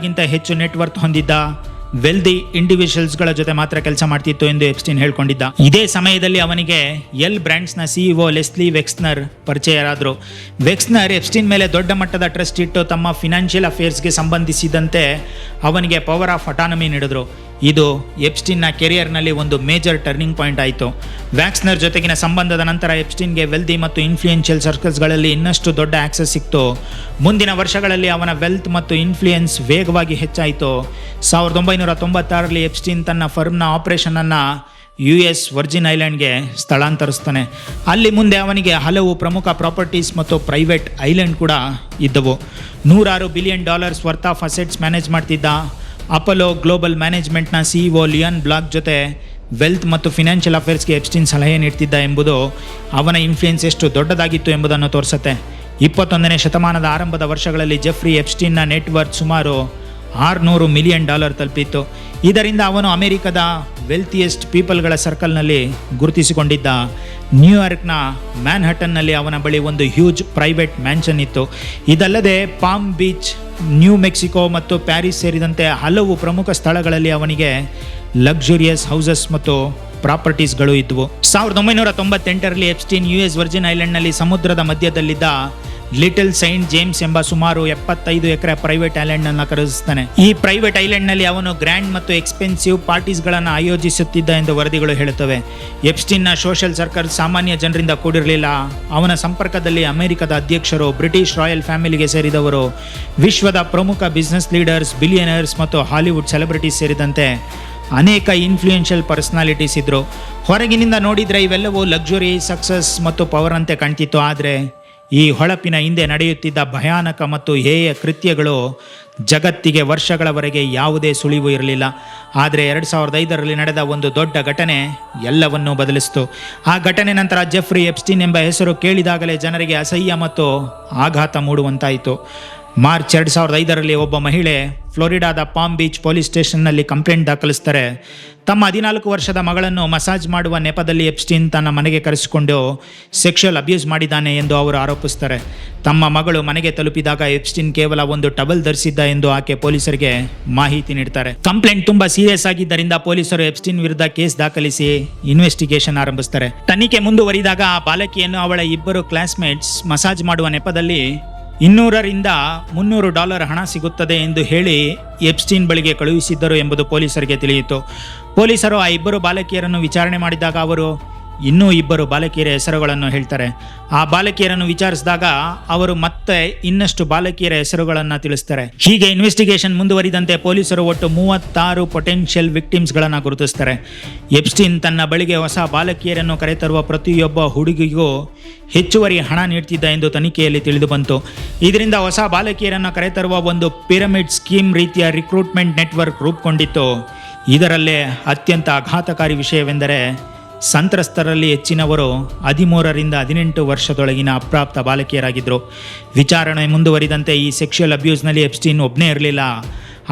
ಹೆಚ್ಚು ನೆಟ್ವರ್ತ್ ಹೊಂದಿದ್ದ ವೆಲ್ದಿ ಇಂಡಿವಿಜುವಲ್ಸ್ಗಳ ಜೊತೆ ಮಾತ್ರ ಕೆಲಸ ಮಾಡ್ತಿತ್ತು ಎಂದು ಎಪ್ಸ್ಟೀನ್ ಹೇಳ್ಕೊಂಡಿದ್ದ. ಇದೇ ಸಮಯದಲ್ಲಿ ಅವನಿಗೆ ಎಲ್ ಬ್ರ್ಯಾಂಡ್ಸ್ನ CEO ಲೆಸ್ಲಿ ವೆಕ್ಸ್ನರ್ ಪರಿಚಯರಾದರು. ವೆಕ್ಸ್ನರ್ ಎಪ್ಸ್ಟೀನ್ ಮೇಲೆ ದೊಡ್ಡ ಮಟ್ಟದ ಟ್ರಸ್ಟ್ ಇಟ್ಟು ತಮ್ಮ ಫಿನಾನ್ಷಿಯಲ್ ಅಫೇರ್ಸ್ಗೆ ಸಂಬಂಧಿಸಿದಂತೆ ಅವನಿಗೆ ಪವರ್ ಆಫ್ ಅಟಾನಮಿ ನೀಡಿದ್ರು. ಇದು ಎಪ್ಸ್ಟೀನ್ನ ಕೆರಿಯರ್ನಲ್ಲಿ ಒಂದು ಮೇಜರ್ ಟರ್ನಿಂಗ್ ಪಾಯಿಂಟ್ ಆಯಿತು. ವ್ಯಾಕ್ಸ್ನರ್ ಜೊತೆಗಿನ ಸಂಬಂಧದ ನಂತರ ಎಪ್ಸ್ಟೀನ್ಗೆ ವೆಲ್ದಿ ಮತ್ತು ಇನ್ಫ್ಲೂಯೆನ್ಷಿಯಲ್ ಸರ್ಕಲ್ಸ್ಗಳಲ್ಲಿ ಇನ್ನಷ್ಟು ದೊಡ್ಡ ಆಕ್ಸೆಸ್ ಸಿಕ್ತು. ಮುಂದಿನ ವರ್ಷಗಳಲ್ಲಿ ಅವನ ವೆಲ್ತ್ ಮತ್ತು ಇನ್ಫ್ಲೂಯೆನ್ಸ್ ವೇಗವಾಗಿ ಹೆಚ್ಚಾಯಿತು. 1996ರಲ್ಲಿ ಎಪ್ಸ್ಟೀನ್ ತನ್ನ ಫರ್ಮ್ನ ಆಪರೇಷನನ್ನು US ವರ್ಜಿನ್ ಐಲ್ಯಾಂಡ್ಗೆ ಸ್ಥಳಾಂತರಿಸ್ತಾನೆ. ಅಲ್ಲಿ ಮುಂದೆ ಅವನಿಗೆ ಹಲವು ಪ್ರಮುಖ ಪ್ರಾಪರ್ಟೀಸ್ ಮತ್ತು ಪ್ರೈವೇಟ್ ಐಲ್ಯಾಂಡ್ ಕೂಡ ಇದ್ದವು. $106 billion worth of assets manage ಮಾಡ್ತಿದ್ದ. ಅಪೋಲೋ ಗ್ಲೋಬಲ್ ಮ್ಯಾನೇಜ್ಮೆಂಟ್ನ CEO ಲಿಯಾನ್ ಬ್ಲಾಕ್ ಜೊತೆ ವೆಲ್ತ್ ಮತ್ತು ಫಿನಾನ್ಷಿಯಲ್ ಅಫೇರ್ಸ್ಗೆ ಎಪ್ಸ್ಟೀನ್ ಸಲಹೆ ನೀಡ್ತಿದ್ದ ಎಂಬುದು ಅವನ ಇನ್ಫ್ಲೂಯೆನ್ಸ್ ಎಷ್ಟು ದೊಡ್ಡದಾಗಿತ್ತು ಎಂಬುದನ್ನು ತೋರಿಸುತ್ತೆ. 21ನೇ ಶತಮಾನದ ಆರಂಭದ ವರ್ಷಗಳಲ್ಲಿ ಜೆಫ್ರಿ ಎಪ್ಸ್ಟೀನ್ನ ನೆಟ್ವರ್ತ್ ಸುಮಾರು $600 ಮಿಲಿಯನ್ ತಲುಪಿತ್ತು. ಇದರಿಂದ ಅವನು ಅಮೆರಿಕದ ವೆಲ್ತಿಯೆಸ್ಟ್ ಪೀಪಲ್ಗಳ ಸರ್ಕಲ್ನಲ್ಲಿ ಗುರುತಿಸಿಕೊಂಡಿದ್ದ. ನ್ಯೂಯಾರ್ಕ್ನ ಮ್ಯಾನ್ಹಟನ್ನಲ್ಲಿ ಅವನ ಬಳಿ ಒಂದು ಹ್ಯೂಜ್ ಪ್ರೈವೇಟ್ ಮ್ಯಾನ್ಷನ್ ಇತ್ತು. ಇದಲ್ಲದೆ ಪಾಮ್ ಬೀಚ್, ನ್ಯೂ ಮೆಕ್ಸಿಕೋ ಮತ್ತು ಪ್ಯಾರಿಸ್ ಸೇರಿದಂತೆ ಹಲವು ಪ್ರಮುಖ ಸ್ಥಳಗಳಲ್ಲಿ ಅವನಿಗೆ ಲಕ್ಸುರಿಯಸ್ ಹೌಸಸ್ ಮತ್ತು ಪ್ರಾಪರ್ಟೀಸ್ಗಳು ಇದ್ದವು. 1998ರಲ್ಲಿ ಎಪ್ಸ್ಟೀನ್ US ವರ್ಜಿನ್ ಐಲ್ಯಾಂಡ್ನಲ್ಲಿ ಸಮುದ್ರದ ಮಧ್ಯದಲ್ಲಿದ್ದ ಲಿಟಲ್ ಸೈಂಟ್ ಜೇಮ್ಸ್ ಎಂಬ ಸುಮಾರು 75 ಎಕರೆ ಪ್ರೈವೇಟ್ ಐಲ್ಯಾಂಡ್ ಅನ್ನು ಖರೀದಿಸುತ್ತಾನೆ. ಈ ಪ್ರೈವೇಟ್ ಐಲ್ಯಾಂಡ್ ನಲ್ಲಿ ಅವನು ಗ್ರ್ಯಾಂಡ್ ಮತ್ತು ಎಕ್ಸ್ಪೆನ್ಸಿವ್ ಪಾರ್ಟೀಸ್ ಗಳನ್ನು ಆಯೋಜಿಸುತ್ತಿದ್ದ ಎಂದು ವರದಿಗಳು ಹೇಳುತ್ತವೆ. ಎಪ್ಸ್ಟೀನ್ ನ ಸೋಷಿಯಲ್ ಸರ್ಕಲ್ ಸಾಮಾನ್ಯ ಜನರಿಂದ ಕೂಡಿರಲಿಲ್ಲ. ಅವನ ಸಂಪರ್ಕದಲ್ಲಿ ಅಮೆರಿಕದ ಅಧ್ಯಕ್ಷರು, ಬ್ರಿಟಿಷ್ ರಾಯಲ್ ಫ್ಯಾಮಿಲಿಗೆ ಸೇರಿದವರು, ವಿಶ್ವದ ಪ್ರಮುಖ ಬಿಸಿನೆಸ್ ಲೀಡರ್ಸ್, ಬಿಲಿಯನರ್ಸ್ ಮತ್ತು ಹಾಲಿವುಡ್ ಸೆಲೆಬ್ರಿಟೀಸ್ ಸೇರಿದಂತೆ ಅನೇಕ ಇನ್ಫ್ಲೂಯೆನ್ಷಿಯಲ್ ಪರ್ಸನಾಲಿಟೀಸ್ ಇದ್ರು. ಹೊರಗಿನಿಂದ ನೋಡಿದರೆ ಇವೆಲ್ಲವೂ ಲಕ್ಸುರಿ, ಸಕ್ಸಸ್ ಮತ್ತು ಪವರ್ ಅಂತೆ ಕಾಣ್ತಿತ್ತು. ಆದರೆ ಈ ಹೊಳಪಿನ ಹಿಂದೆ ನಡೆಯುತ್ತಿದ್ದ ಭಯಾನಕ ಮತ್ತು ಹೇಯ ಕೃತ್ಯಗಳು ಜಗತ್ತಿಗೆ ವರ್ಷಗಳವರೆಗೆ ಯಾವುದೇ ಸುಳಿವು ಇರಲಿಲ್ಲ. ಆದರೆ 2005ರಲ್ಲಿ ನಡೆದ ಒಂದು ದೊಡ್ಡ ಘಟನೆ ಎಲ್ಲವನ್ನೂ ಬದಲಿಸಿತು. ಆ ಘಟನೆ ನಂತರ ಜೆಫ್ರಿ ಎಪ್ಸ್ಟೀನ್ ಎಂಬ ಹೆಸರು ಕೇಳಿದಾಗಲೇ ಜನರಿಗೆ ಅಸಹ್ಯ ಮತ್ತು ಆಘಾತ ಮೂಡುವಂತಾಯಿತು. ಮಾರ್ಚ್ 2005ರಲ್ಲಿ ಒಬ್ಬ ಮಹಿಳೆ ಫ್ಲೋರಿಡಾದ ಪಾಮ್ ಬೀಚ್ ಪೊಲೀಸ್ ಸ್ಟೇಷನ್ನಲ್ಲಿ ಕಂಪ್ಲೇಂಟ್ ದಾಖಲಿಸ್ತಾರೆ. ತಮ್ಮ 14 ವರ್ಷದ ಮಗಳನ್ನು ಮಸಾಜ್ ಮಾಡುವ ನೆಪದಲ್ಲಿ ಎಪ್ಸ್ಟೀನ್ ತನ್ನ ಮನೆಗೆ ಕರೆಸಿಕೊಂಡು ಸೆಕ್ಷುವಲ್ ಅಬ್ಯೂಸ್ ಮಾಡಿದ್ದಾನೆ ಎಂದು ಅವರು ಆರೋಪಿಸ್ತಾರೆ. ತಮ್ಮ ಮಗಳು ಮನೆಗೆ ತಲುಪಿದಾಗ ಎಪ್ಸ್ಟೀನ್ ಕೇವಲ ಒಂದು ಟವಲ್ ಧರಿಸಿದ್ದ ಎಂದು ಆಕೆ ಪೊಲೀಸರಿಗೆ ಮಾಹಿತಿ ನೀಡ್ತಾರೆ. ಕಂಪ್ಲೇಂಟ್ ತುಂಬಾ ಸೀರಿಯಸ್ ಆಗಿದ್ದರಿಂದ ಪೊಲೀಸರು ಎಪ್ಸ್ಟೀನ್ ವಿರುದ್ಧ ಕೇಸ್ ದಾಖಲಿಸಿ ಇನ್ವೆಸ್ಟಿಗೇಷನ್ ಆರಂಭಿಸ್ತಾರೆ. ತನಿಖೆ ಮುಂದುವರಿದಾಗ ಆ ಬಾಲಕಿಯನ್ನು ಅವಳ 2 ಕ್ಲಾಸ್ಮೇಟ್ಸ್ ಮಸಾಜ್ ಮಾಡುವ ನೆಪದಲ್ಲಿ $200ರಿಂದ $300 ಹಣ ಸಿಗುತ್ತದೆ ಎಂದು ಹೇಳಿ ಎಪ್ಸ್ಟೀನ್ ಬಳಿಗೆ ಕಳುಹಿಸಿದ್ದರು ಎಂಬುದು ಪೊಲೀಸರಿಗೆ ತಿಳಿಯಿತು. ಪೊಲೀಸರು ಆ 2 ಬಾಲಕಿಯರನ್ನು ವಿಚಾರಣೆ ಮಾಡಿದಾಗ ಅವರು ಇನ್ನೂ 2 ಬಾಲಕಿಯರ ಹೆಸರುಗಳನ್ನು ಹೇಳ್ತಾರೆ. ಆ ಬಾಲಕಿಯರನ್ನು ವಿಚಾರಿಸಿದಾಗ ಅವರು ಮತ್ತೆ ಇನ್ನಷ್ಟು ಬಾಲಕಿಯರ ಹೆಸರುಗಳನ್ನು ತಿಳಿಸ್ತಾರೆ. ಹೀಗೆ ಇನ್ವೆಸ್ಟಿಗೇಷನ್ ಮುಂದುವರಿದಂತೆ ಪೊಲೀಸರು ಒಟ್ಟು 36 ಪೊಟೆನ್ಷಿಯಲ್ ವಿಕ್ಟಿಮ್ಸ್ಗಳನ್ನು ಗುರುತಿಸ್ತಾರೆ. ಎಪ್ಸ್ಟೀನ್ ತನ್ನ ಬಳಿಗೆ ಹೊಸ ಬಾಲಕಿಯರನ್ನು ಕರೆತರುವ ಪ್ರತಿಯೊಬ್ಬ ಹುಡುಗಿಗೂ ಹೆಚ್ಚುವರಿ ಹಣ ನೀಡ್ತಿದ್ದ ಎಂದು ತನಿಖೆಯಲ್ಲಿ ತಿಳಿದು ಬಂತು. ಇದರಿಂದ ಹೊಸ ಬಾಲಕಿಯರನ್ನು ಕರೆತರುವ ಒಂದು ಪಿರಮಿಡ್ ಸ್ಕೀಮ್ ರೀತಿಯ ರಿಕ್ರೂಟ್ಮೆಂಟ್ ನೆಟ್ವರ್ಕ್ ರೂಪುಗೊಂಡಿತ್ತು. ಇದರಲ್ಲೇ ಅತ್ಯಂತ ಆಘಾತಕಾರಿ ವಿಷಯವೆಂದರೆ ಸಂತ್ರಸ್ತರಲ್ಲಿ ಹೆಚ್ಚಿನವರು 13ರಿಂದ 18 ವರ್ಷದೊಳಗಿನ ಅಪ್ರಾಪ್ತ ಬಾಲಕಿಯರಾಗಿದ್ದರು. ವಿಚಾರಣೆ ಮುಂದುವರಿದಂತೆ ಈ ಸೆಕ್ಷುವಲ್ ಅಬ್ಯೂಸ್ನಲ್ಲಿ ಎಪ್ಸ್ಟೀನ್ ಒಬ್ಬನೇ ಇರಲಿಲ್ಲ.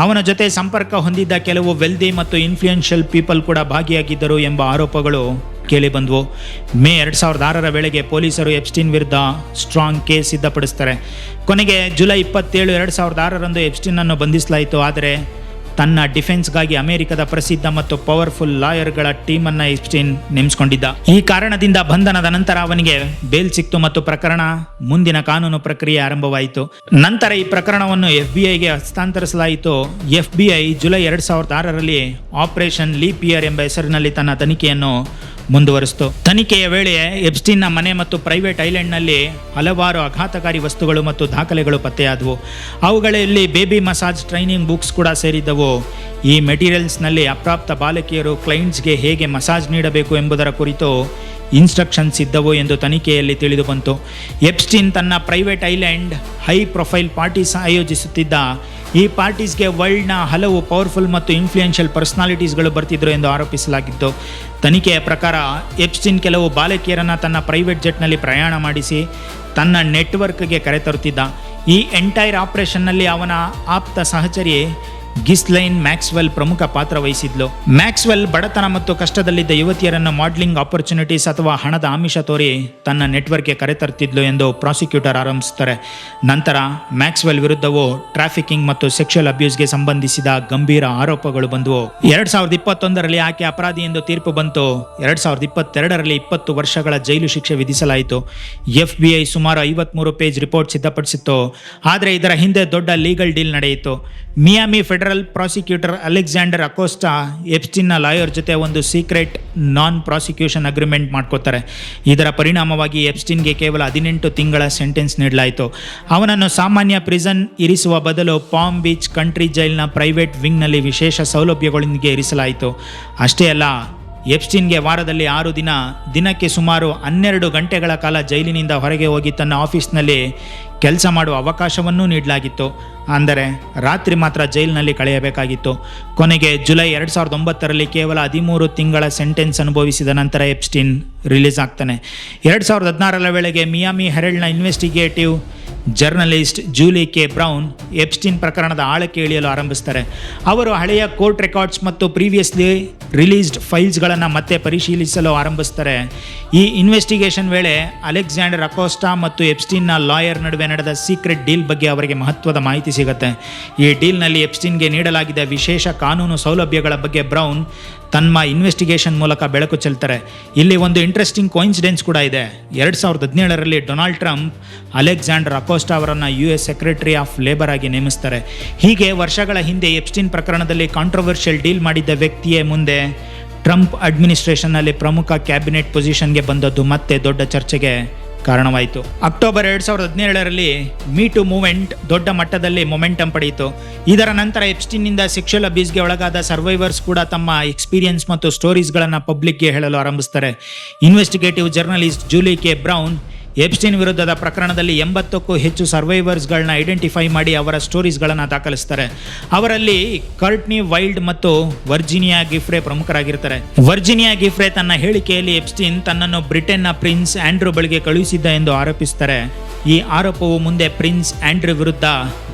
ಅವನ ಜೊತೆ ಸಂಪರ್ಕ ಹೊಂದಿದ್ದ ಕೆಲವು ವೆಲ್ದಿ ಮತ್ತು ಇನ್ಫ್ಲೂಯೆನ್ಷಿಯಲ್ ಪೀಪಲ್ ಕೂಡ ಭಾಗಿಯಾಗಿದ್ದರು ಎಂಬ ಆರೋಪಗಳು ಕೇಳಿಬಂದವು. ಮೇ 2006ರ ವೇಳೆಗೆ ಪೊಲೀಸರು ಎಪ್ಸ್ಟೀನ್ ವಿರುದ್ಧ ಸ್ಟ್ರಾಂಗ್ ಕೇಸ್ ಸಿದ್ಧಪಡಿಸ್ತಾರೆ. ಕೊನೆಗೆ ಜುಲೈ 27, 2006ರಂದು ಎಪ್ಸ್ಟೀನನ್ನು ಬಂಧಿಸಲಾಯಿತು. ಆದರೆ ತನ್ನ ಡಿಫೆನ್ಸ್ಗಾಗಿ ಅಮೆರಿಕದ ಪ್ರಸಿದ್ಧ ಮತ್ತು ಪವರ್ಫುಲ್ ಲಾಯರ್ಗಳ ಟೀಮನ್ನು ಎಪ್ಸ್ಟೀನ್ ನೇಮಿಸಿಕೊಂಡಿದ್ದ. ಈ ಕಾರಣದಿಂದ ಬಂಧನದ ನಂತರ ಅವನಿಗೆ ಬೇಲ್ ಸಿಕ್ತು ಮತ್ತು ಪ್ರಕರಣ ಮುಂದಿನ ಕಾನೂನು ಪ್ರಕ್ರಿಯೆ ಆರಂಭವಾಯಿತು. ನಂತರ ಈ ಪ್ರಕರಣವನ್ನು FBI ಹಸ್ತಾಂತರಿಸಲಾಯಿತು. FBI ಜುಲೈ 2006ರಲ್ಲಿ ಆಪರೇಷನ್ ಲೀಪ್ ಇಯರ್ ಎಂಬ ಹೆಸರಿನಲ್ಲಿ ತನ್ನ ತನಿಖೆಯನ್ನು ಮುಂದುವರಿಸಿತು. ತನಿಖೆಯ ವೇಳೆ ಎಪ್ಸ್ಟೀನ್ನ ಮನೆ ಮತ್ತು ಪ್ರೈವೇಟ್ ಐಲ್ಯಾಂಡ್ನಲ್ಲಿ ಹಲವಾರು ಆಘಾತಕಾರಿ ವಸ್ತುಗಳು ಮತ್ತು ದಾಖಲೆಗಳು ಪತ್ತೆಯಾದವು. ಅವುಗಳಲ್ಲಿ ಬೇಬಿ ಮಸಾಜ್ ಟ್ರೈನಿಂಗ್ ಬುಕ್ಸ್ ಕೂಡ ಸೇರಿದ್ದವು. ಈ ಮೆಟೀರಿಯಲ್ಸ್ನಲ್ಲಿ ಅಪ್ರಾಪ್ತ ಬಾಲಕಿಯರು ಕ್ಲೈಂಟ್ಸ್ಗೆ ಹೇಗೆ ಮಸಾಜ್ ನೀಡಬೇಕು ಎಂಬುದರ ಕುರಿತು ಇನ್ಸ್ಟ್ರಕ್ಷನ್ಸ್ ಇದ್ದವು ಎಂದು ತನಿಖೆಯಲ್ಲಿ ತಿಳಿದು ಬಂತು. ಎಪ್ಸ್ಟೀನ್ ತನ್ನ private island high profile parties ಆಯೋಜಿಸುತ್ತಿದ್ದ. ಈ ಪಾರ್ಟೀಸ್ಗೆ ವರ್ಲ್ಡ್ನ ಹಲವು ಪವರ್ಫುಲ್ ಮತ್ತು ಇನ್ಫ್ಲೂಯೆನ್ಷಿಯಲ್ ಪರ್ಸನಾಲಿಟೀಸ್ಗಳು ಬರ್ತಿದ್ರು ಎಂದು ಆರೋಪಿಸಲಾಗಿತ್ತು. ತನಿಖೆಯ ಪ್ರಕಾರ ಎಪ್ಸ್ಟೀನ್ ಕೆಲವು ಬಾಲಕಿಯರನ್ನು ತನ್ನ ಪ್ರೈವೇಟ್ ಜೆಟ್ನಲ್ಲಿ ಪ್ರಯಾಣ ಮಾಡಿಸಿ ತನ್ನ ನೆಟ್ವರ್ಕ್ಗೆ ಕರೆತರುತ್ತಿದ್ದ. ಈ ಎಂಟೈರ್ ಆಪರೇಷನ್ನಲ್ಲಿ ಅವನ ಆಪ್ತ ಸಹಚರಿ ಗಿಸ್ಲೈನ್ ಮ್ಯಾಕ್ಸ್ವೆಲ್ ಪ್ರಮುಖ ಪಾತ್ರ ವಹಿಸಿದ್ಲು. ಮ್ಯಾಕ್ಸ್ವೆಲ್ ಬಡತನ ಮತ್ತು ಕಷ್ಟದಲ್ಲಿದ್ದ ಯುವತಿಯರನ್ನು ಮಾಡಲಿಂಗ್ ಆಪರ್ಚುನಿಟೀಸ್ ಅಥವಾ ಹಣದ ಆಮಿಷ ತೋರಿ ತನ್ನ ನೆಟ್ವರ್ಕ್ಗೆ ಕರೆತರುತ್ತಿದ್ಲು ಎಂದು ಪ್ರಾಸಿಕ್ಯೂಟರ್ ಆರಂಭಿಸುತ್ತಾರೆ. ನಂತರ ಮ್ಯಾಕ್ಸ್ವೆಲ್ ವಿರುದ್ಧವೂ ಟ್ರಾಫಿಕಿಂಗ್ ಮತ್ತು ಸೆಕ್ಷುವಲ್ ಅಬ್ಯೂಸ್ಗೆ ಸಂಬಂಧಿಸಿದ ಗಂಭೀರ ಆರೋಪಗಳು ಬಂದವು. 2021ರಲ್ಲಿ ಆಕೆ ಅಪರಾಧಿ ಎಂದು ತೀರ್ಪು ಬಂತು. 2022ರಲ್ಲಿ 20 ವರ್ಷಗಳ ಜೈಲು ಶಿಕ್ಷೆ ವಿಧಿಸಲಾಯಿತು. FBI ಸುಮಾರು 53 ಪೇಜ್ ರಿಪೋರ್ಟ್ ಸಿದ್ಧಪಡಿಸಿತ್ತು. ಆದರೆ ಇದರ ಹಿಂದೆ ದೊಡ್ಡ ಲೀಗಲ್ ಡೀಲ್ ನಡೆಯಿತು. Miami federal prosecutor Alexander Acosta ಎಪ್ಸ್ಟೀನ್ನ ಲಾಯರ್ ಜೊತೆ ಒಂದು ಸೀಕ್ರೆಟ್ ನಾನ್ ಪ್ರಾಸಿಕ್ಯೂಷನ್ ಅಗ್ರಿಮೆಂಟ್ ಮಾಡ್ಕೋತಾರೆ. ಇದರ ಪರಿಣಾಮವಾಗಿ ಎಪ್ಸ್ಟೀನ್ಗೆ ಕೇವಲ 18 ತಿಂಗಳ ಸೆಂಟೆನ್ಸ್ ನೀಡಲಾಯಿತು. ಅವನನ್ನು ಸಾಮಾನ್ಯ ಪ್ರಿಸನ್ ಇರಿಸುವ ಬದಲು ಪಾಮ್ ಬೀಚ್ ಕಂಟ್ರಿ ಜೈಲ್ನ ಪ್ರೈವೇಟ್ ವಿಂಗ್ನಲ್ಲಿ ವಿಶೇಷ ಸೌಲಭ್ಯಗಳೊಂದಿಗೆ ಇರಿಸಲಾಯಿತು. ಅಷ್ಟೇ ಅಲ್ಲ, ಎಪ್ಸ್ಟೀನ್ಗೆ ವಾರದಲ್ಲಿ 6 ದಿನ, ದಿನಕ್ಕೆ ಸುಮಾರು 12 ಗಂಟೆಗಳ ಕಾಲ ಜೈಲಿನಿಂದ ಹೊರಗೆ ಹೋಗಿ ತನ್ನ ಆಫೀಸ್ನಲ್ಲಿ ಕೆಲಸ ಮಾಡುವ ಅವಕಾಶವನ್ನೂ ನೀಡಲಾಗಿತ್ತು. ಅಂದರೆ ರಾತ್ರಿ ಮಾತ್ರ ಜೈಲಿನಲ್ಲಿ ಕಳೆಯಬೇಕಾಗಿತ್ತು. ಕೊನೆಗೆ ಜುಲೈ 2009ರಲ್ಲಿ ಕೇವಲ 13 ತಿಂಗಳ ಸೆಂಟೆನ್ಸ್ ಅನುಭವಿಸಿದ ನಂತರ ಎಪ್ಸ್ಟೀನ್ ರಿಲೀಸ್ ಆಗ್ತಾನೆ. 2016ರ ವೇಳೆಗೆ ಮಿಯಾಮಿ ಹೆರಲ್ಡ್ನ investigative journalist Julie K Brown Epstein ಪ್ರಕರಣದ ಆಳಕ್ಕೆ ಇಳಿಯಲು ಆರಂಭಿಸ್ತಾರೆ. ಅವರು ಹಳೆಯ ಕೋರ್ಟ್ ರೆಕಾರ್ಡ್ಸ್ ಮತ್ತು ಪ್ರೀವಿಯಸ್ಲಿ ರಿಲೀಸ್ಡ್ ಫೈಲ್ಸ್ಗಳನ್ನು ಮತ್ತೆ ಪರಿಶೀಲಿಸಲು ಆರಂಭಿಸ್ತಾರೆ. ಈ ಇನ್ವೆಸ್ಟಿಗೇಷನ್ ವೇಳೆ ಅಲೆಕ್ಸಾಂಡರ್ ಅಕೋಸ್ಟಾ ಮತ್ತು ಎಪ್ಸ್ಟೀನ್ನ ಲಾಯರ್ ನಡುವೆ ನಡೆದ ಸೀಕ್ರೆಟ್ ಡೀಲ್ ಬಗ್ಗೆ ಅವರಿಗೆ ಮಹತ್ವದ ಮಾಹಿತಿ ಸಿಗುತ್ತೆ. ಈ ಡೀಲ್ನಲ್ಲಿ ಎಪ್ಸ್ಟೀನ್ಗೆ ನೀಡಲಾಗಿದ್ದ ವಿಶೇಷ ಕಾನೂನು ಸೌಲಭ್ಯಗಳ ಬಗ್ಗೆ ಬ್ರೌನ್ ತಮ್ಮ ಇನ್ವೆಸ್ಟಿಗೇಷನ್ ಮೂಲಕ ಬೆಳಕು ಚೆಲ್ತಾರೆ. ಇಲ್ಲಿ ಒಂದು ಇಂಟ್ರೆಸ್ಟಿಂಗ್ ಕೋಇನ್ಸಿಡೆನ್ಸ್ ಕೂಡ ಇದೆ. 2017ರಲ್ಲಿ ಡೊನಾಲ್ಡ್ ಟ್ರಂಪ್ ಅಲೆಕ್ಸಾಂಡರ್ ಅಕೋಸ್ಟಾ ಅವರನ್ನು US ಸೆಕ್ರೆಟರಿ ಆಫ್ ಲೇಬರ್ ಆಗಿ ನೇಮಿಸ್ತಾರೆ. ಹೀಗೆ ವರ್ಷಗಳ ಹಿಂದೆ ಎಪ್ಸ್ಟೀನ್ ಪ್ರಕರಣದಲ್ಲಿ ಕಾಂಟ್ರವರ್ಷಿಯಲ್ ಡೀಲ್ ಮಾಡಿದ್ದ ವ್ಯಕ್ತಿಯೇ ಮುಂದೆ ಟ್ರಂಪ್ ಅಡ್ಮಿನಿಸ್ಟ್ರೇಷನ್ನಲ್ಲಿ ಪ್ರಮುಖ ಕ್ಯಾಬಿನೆಟ್ ಪೊಸಿಷನ್ಗೆ ಬಂದದ್ದು ಮತ್ತೆ ದೊಡ್ಡ ಚರ್ಚೆಗೆ ಕಾರಣವಾಯಿತು. ಅಕ್ಟೋಬರ್ 2017ರಲ್ಲಿ ಮೀಟು ಮೂವ್ಮೆಂಟ್ ದೊಡ್ಡ ಮಟ್ಟದಲ್ಲಿ ಮೊಮೆಂಟಮ್ ಪಡೆಯಿತು. ಇದರ ನಂತರ ಎಪ್ಸ್ಟೀನ್ನಿಂದ ಸೆಕ್ಷುವಲ್ ಅಬ್ಯೂಸ್ಗೆ ಒಳಗಾದ ಸರ್ವೈವರ್ಸ್ ಕೂಡ ತಮ್ಮ ಎಕ್ಸ್ಪೀರಿಯನ್ಸ್ ಮತ್ತು ಸ್ಟೋರೀಸ್ಗಳನ್ನು ಪಬ್ಲಿಕ್ಗೆ ಹೇಳಲು ಆರಂಭಿಸ್ತಾರೆ. Investigative journalist Julie K Brown Epstein ವಿರುದ್ಧದ ಪ್ರಕರಣದಲ್ಲಿ 80ಕ್ಕೂ ಹೆಚ್ಚು ಸರ್ವೈವರ್ಸ್ಗಳನ್ನ ಐಡೆಂಟಿಫೈ ಮಾಡಿ ಅವರ ಸ್ಟೋರೀಸ್ಗಳನ್ನು ದಾಖಲಿಸ್ತಾರೆ. ಅವರಲ್ಲಿ ಕರ್ಟ್ನಿ ವೈಲ್ಡ್ ಮತ್ತು ವರ್ಜಿನಿಯಾ ಗಿಫ್ರೆ ಪ್ರಮುಖರಾಗಿರ್ತಾರೆ. ವರ್ಜಿನಿಯಾ ಗಿಫ್ರೆ ತನ್ನ ಹೇಳಿಕೆಯಲ್ಲಿ ಎಪ್ಸ್ಟೀನ್ ತನ್ನನ್ನು ಬ್ರಿಟನ್ನ ಪ್ರಿನ್ಸ್ ಆಂಡ್ರೂ ಬಳಿಗೆ ಕಳುಹಿಸಿದ್ದ ಎಂದು ಆರೋಪಿಸ್ತಾರೆ. ಈ ಆರೋಪವು ಮುಂದೆ ಪ್ರಿನ್ಸ್ ಆಂಡ್ರೂ ವಿರುದ್ಧ